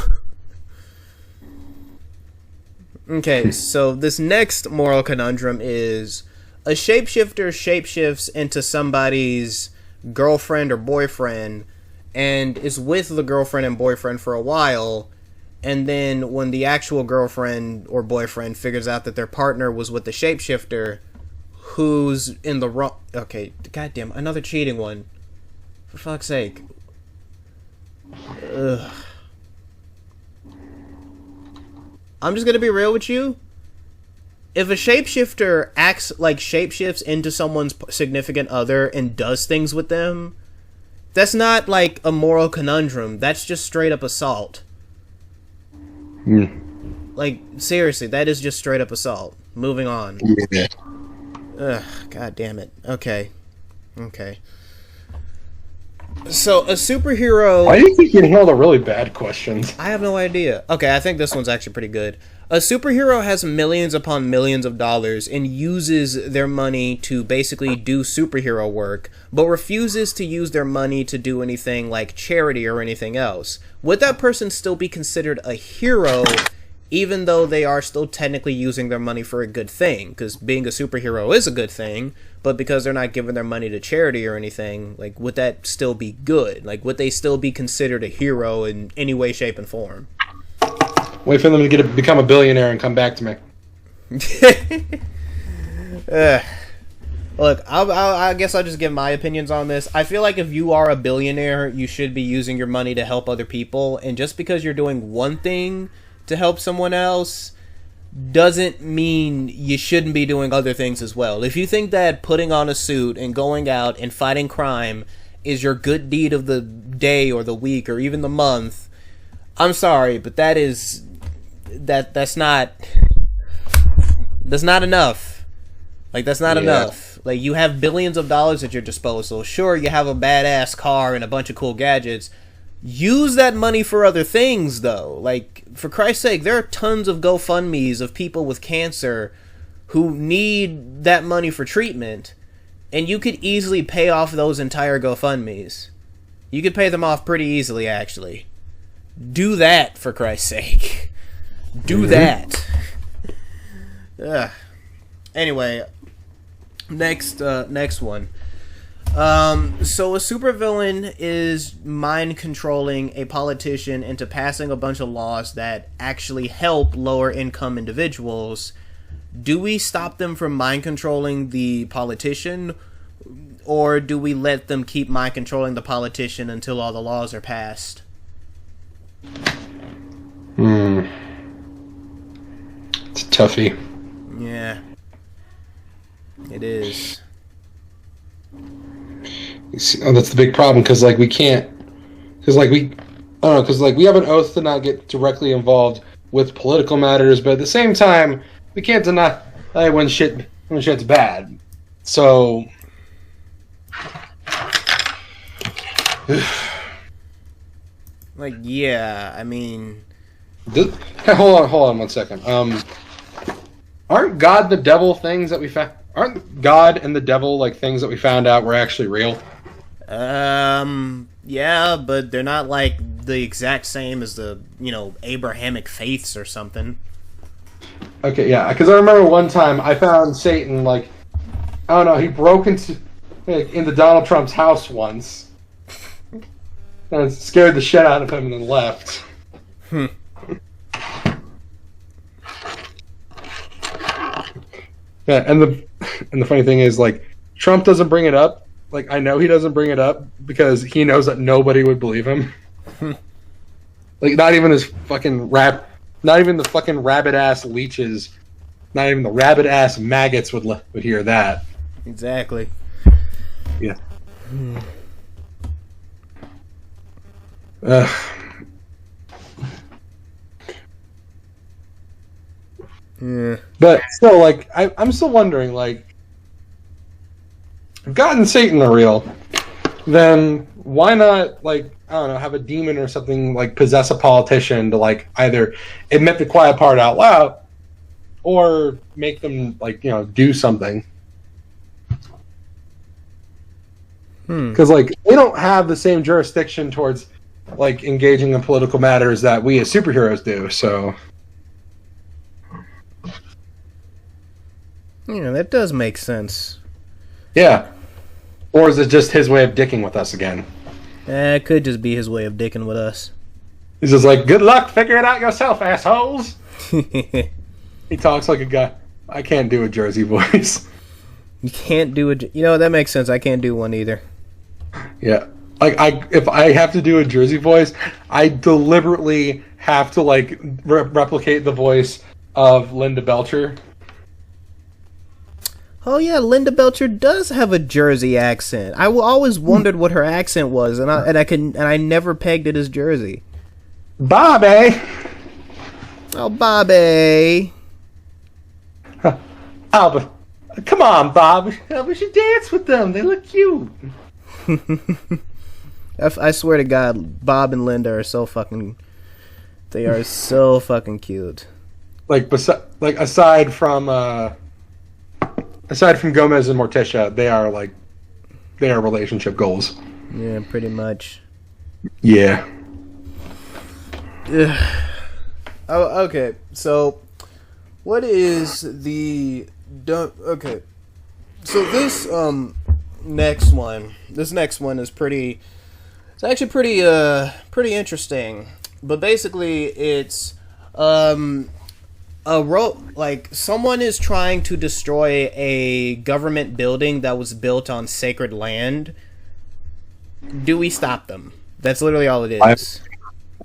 Okay, so this next moral conundrum is... A shapeshifter shapeshifts into somebody's girlfriend or boyfriend and is with the girlfriend and boyfriend for a while, and then when the actual girlfriend or boyfriend figures out that their partner was with the shapeshifter, who's in the wrong. Okay, goddamn, another cheating one. For fuck's sake. Ugh. I'm just gonna be real with you. If a shapeshifter acts like shapeshifts into someone's significant other and does things with them, that's not like a moral conundrum. That's just straight up assault. Like, seriously, that is just straight up assault. Moving on. Yeah. Ugh, god damn it. Okay. So, a superhero... Why do you think you nailed the really bad questions? I have no idea. Okay, I think this one's actually pretty good. A superhero has millions upon millions of dollars and uses their money to basically do superhero work, but refuses to use their money to do anything like charity or anything else. Would that person still be considered a hero, even though they are still technically using their money for a good thing? Because being a superhero is a good thing, but because they're not giving their money to charity or anything, like, would that still be good? Like, would they still be considered a hero in any way, shape, and form? Wait for them to become a billionaire and come back to me. Look, I guess I'll just give my opinions on this. I feel like if you are a billionaire, you should be using your money to help other people, and just because you're doing one thing to help someone else doesn't mean you shouldn't be doing other things as well. If you think that putting on a suit and going out and fighting crime is your good deed of the day or the week or even the month, I'm sorry, but that's not enough. Like, that's not enough. Like, you have billions of dollars at your disposal. Sure, you have a badass car and a bunch of cool gadgets. Use that money for other things, though. Like, for Christ's sake, there are tons of GoFundMes of people with cancer who need that money for treatment, and you could easily pay off those entire GoFundMes. You could pay them off pretty easily, actually. Do that, for Christ's sake. Do that. Ugh. Anyway, next one. So a supervillain is mind controlling a politician into passing a bunch of laws that actually help lower income individuals. Do we stop them from mind controlling the politician, or do we let them keep mind controlling the politician until all the laws are passed? It's a toughie. Yeah. It is. Oh, that's the big problem, because like we can't, because like we, I don't know, because like we have an oath to not get directly involved with political matters, but at the same time we can't deny when shit's bad. So like, yeah, I mean, hey, hold on 1 second. Aren't God the devil things that we found? Aren't God and the devil like things that we found out were actually real? Yeah, but they're not like the exact same as the, Abrahamic faiths or something. Okay, yeah, because I remember one time I found Satan, like, I don't know, he broke into Donald Trump's house once. And it scared the shit out of him and then left. Yeah, and the funny thing is, like, Trump doesn't bring it up. Like, I know he doesn't bring it up because he knows that nobody would believe him. Like, not even the fucking rabid ass leeches, not even the rabid ass maggots would hear that. Exactly. Yeah. Yeah. But still, like, I'm still wondering, like, if God and Satan are real, then why not, like, I don't know, have a demon or something, like, possess a politician to, like, either admit the quiet part out loud or make them, like, do something. Because, like, they don't have the same jurisdiction towards, like, engaging in political matters that we as superheroes do, so... Yeah, that does make sense. Yeah. Or is it just his way of dicking with us again? It could just be his way of dicking with us. He's just like, good luck, figure it out yourself, assholes! He talks like a guy. I can't do a Jersey voice. You can't do it. You know, that makes sense. I can't do one either. Yeah. Like if I have to do a Jersey voice, I deliberately have to like replicate the voice of Linda Belcher. Oh yeah, Linda Belcher does have a Jersey accent. I always wondered what her accent was, and I never pegged it as Jersey. Bobby. Oh, Bobby. Albert, come on, Bob. We should dance with them. They look cute. I swear to God, Bob and Linda are so fucking. They are so fucking cute. Like aside from Gomez and Morticia, they are relationship goals. Yeah, pretty much. Yeah. Oh, okay. So, what is the okay? So this next one is pretty. It's actually pretty interesting. But basically, it's like someone is trying to destroy a government building that was built on sacred land. Do we stop them? That's literally all it is.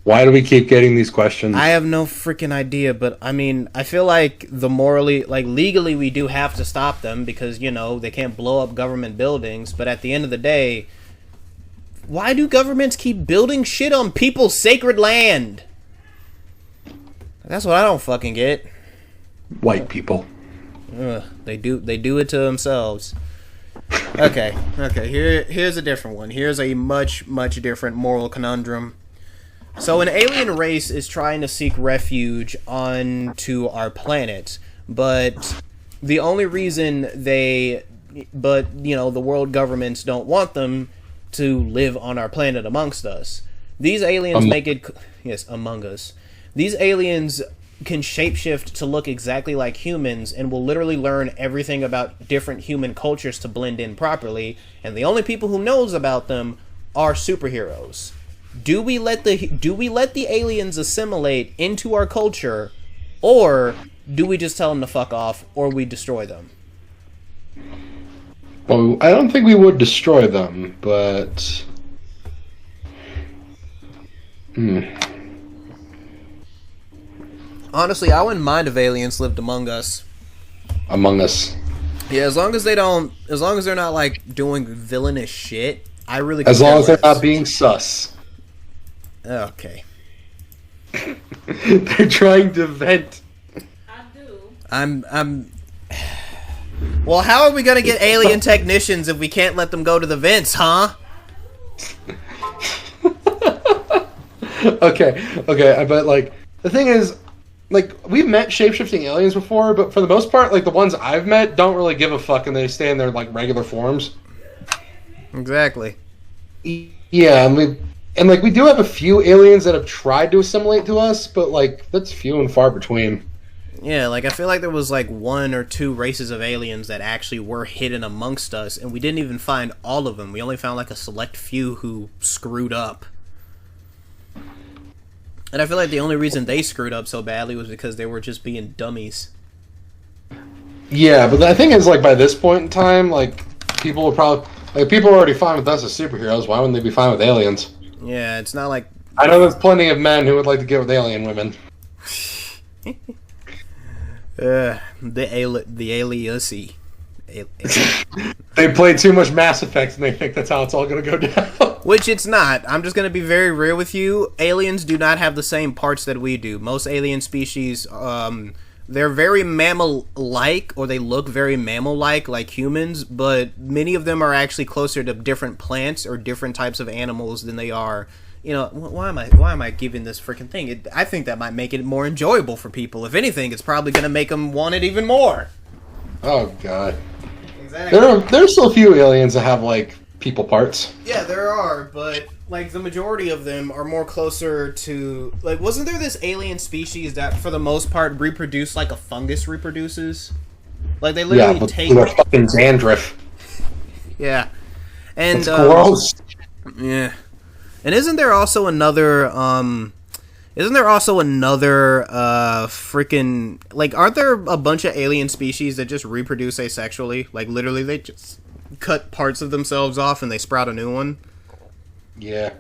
Why do we keep getting these questions? I have no freaking idea, but I mean, I feel like legally we do have to stop them because, you know, they can't blow up government buildings, but at the end of the day, why do governments keep building shit on people's sacred land? That's what I don't fucking get. White people. They do it to themselves. Okay. Here's a different one. Here's a much different moral conundrum. So an alien race is trying to seek refuge onto our planet, but the only reason the world governments don't want them to live on our planet amongst us. These aliens among us. These aliens can shapeshift to look exactly like humans and will literally learn everything about different human cultures to blend in properly, and the only people who knows about them are superheroes. Do we let the aliens assimilate into our culture, or do we just tell them to fuck off, or we destroy them? Well, I don't think we would destroy them, but honestly, I wouldn't mind if aliens lived among us. Among us. Yeah, as long as they're not like doing villainous shit, I really. As long as they're not being sus. Okay. They're trying to vent. I do. I'm. Well, how are we gonna get alien technicians if we can't let them go to the vents, huh? Okay, but like the thing is, like we've met shapeshifting aliens before, but for the most part, like the ones I've met don't really give a fuck and they stay in their like regular forms. Exactly. Yeah, and we do have a few aliens that have tried to assimilate to us, but like that's few and far between. Yeah, like I feel like there was like 1 or 2 races of aliens that actually were hidden amongst us, and we didn't even find all of them. We only found like a select few who screwed up. And I feel like the only reason they screwed up so badly was because they were just being dummies. Yeah, but the thing is, like by this point in time, like people are already fine with us as superheroes. Why wouldn't they be fine with aliens? Yeah, it's not like... I know there's plenty of men who would like to get with alien women. The aliacy. They played too much Mass Effect and they think that's how it's all going to go down. Which it's not. I'm just going to be very real with you. Aliens do not have the same parts that we do. Most alien species, they're very mammal-like, or they look very mammal-like, like humans, but many of them are actually closer to different plants or different types of animals than they are. You know, why am I giving this freaking thing? I think that might make it more enjoyable for people. If anything, it's probably going to make them want it even more. Oh, God. Exactly. There's still a few aliens that have, like, people parts. Yeah, there are, but, like, the majority of them are more closer to... Like, wasn't there this alien species that, for the most part, reproduce like a fungus reproduces? Like, they literally take... Yeah, fucking dandruff. Yeah. And, it's gross. Yeah. And isn't there also another Isn't there also another freaking like? Aren't there a bunch of alien species that just reproduce asexually? Like literally, they just cut parts of themselves off and they sprout a new one. Yeah.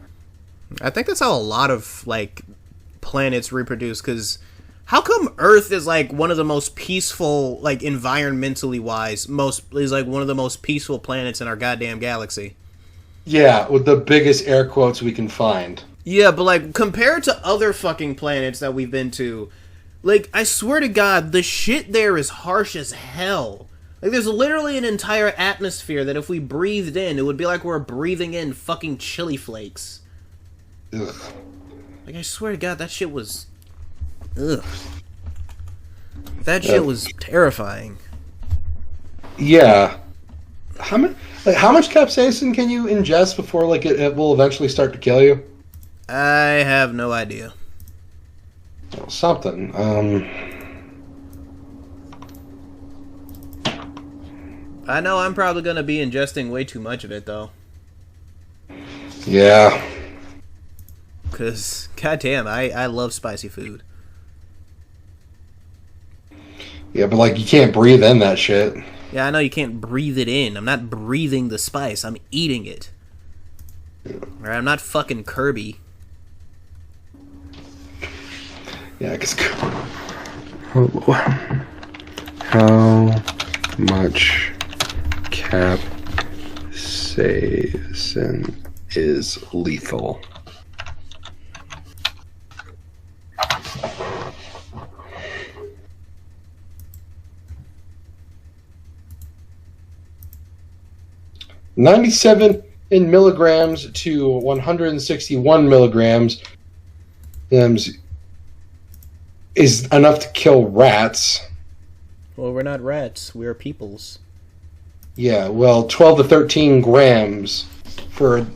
I think that's how a lot of like planets reproduce. Because how come Earth is like one of the most peaceful, like environmentally wise, is like one of the most peaceful planets in our goddamn galaxy? Yeah, with the biggest air quotes we can find. Yeah, but like compared to other fucking planets that we've been to, like I swear to God, the shit there is harsh as hell. Like there's literally an entire atmosphere that if we breathed in, it would be like we're breathing in fucking chili flakes. Ugh. Like I swear to God, that shit was, ugh. That shit was terrifying. Yeah. How much capsaicin can you ingest before like it will eventually start to kill you? I have no idea. Well, something. I know I'm probably gonna be ingesting way too much of it though. Yeah. Cause goddamn, I love spicy food. Yeah, but like you can't breathe in that shit. Yeah, I know you can't breathe it in. I'm not breathing the spice. I'm eating it. Alright, I'm not fucking Kirby. Yeah, because how much capsaicin is lethal? $97 in milligrams to 161 milligrams is enough to kill rats. Well, we're not rats. We're peoples. Yeah, well, 12 to 13 grams for a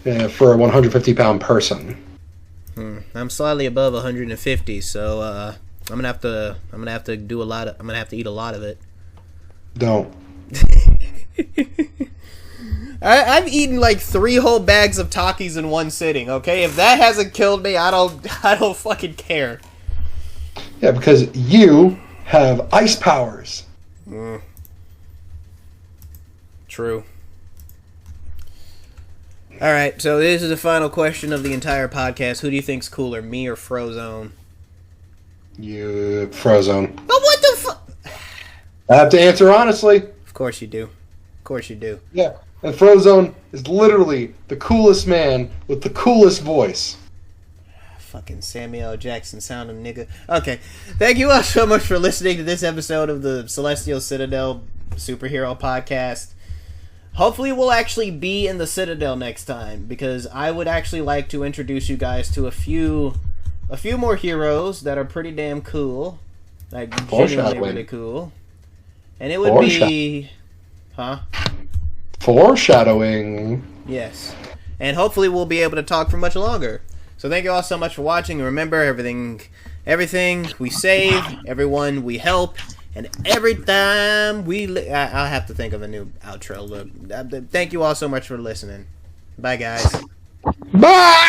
150-pound person. I'm slightly above 150, so I'm gonna have to do a lot of. I'm gonna have to eat a lot of it. Don't. I've eaten like 3 whole bags of Takis in one sitting. Okay, if that hasn't killed me, I don't fucking care. Yeah, because you have ice powers. True. Alright, so this is the final question of the entire podcast. Who do you think's cooler, me or Frozone? You Frozone. But what the fuck? I have to answer honestly. Of course you do. Of course you do. Yeah, and Frozone is literally the coolest man with the coolest voice. Fucking Samuel L. Jackson sounding nigga. Okay. Thank you all so much for listening to this episode of the Celestial Citadel Superhero Podcast. Hopefully we'll actually be in the Citadel next time, because I would actually like to introduce you guys to a few more heroes that are pretty damn cool. Like genuinely really cool. And it would be Foreshadowing. Yes. And hopefully we'll be able to talk for much longer. So thank you all so much for watching. And remember, everything we save, everyone we help, and every time I'll have to think of a new outro. Look, thank you all so much for listening. Bye, guys. Bye!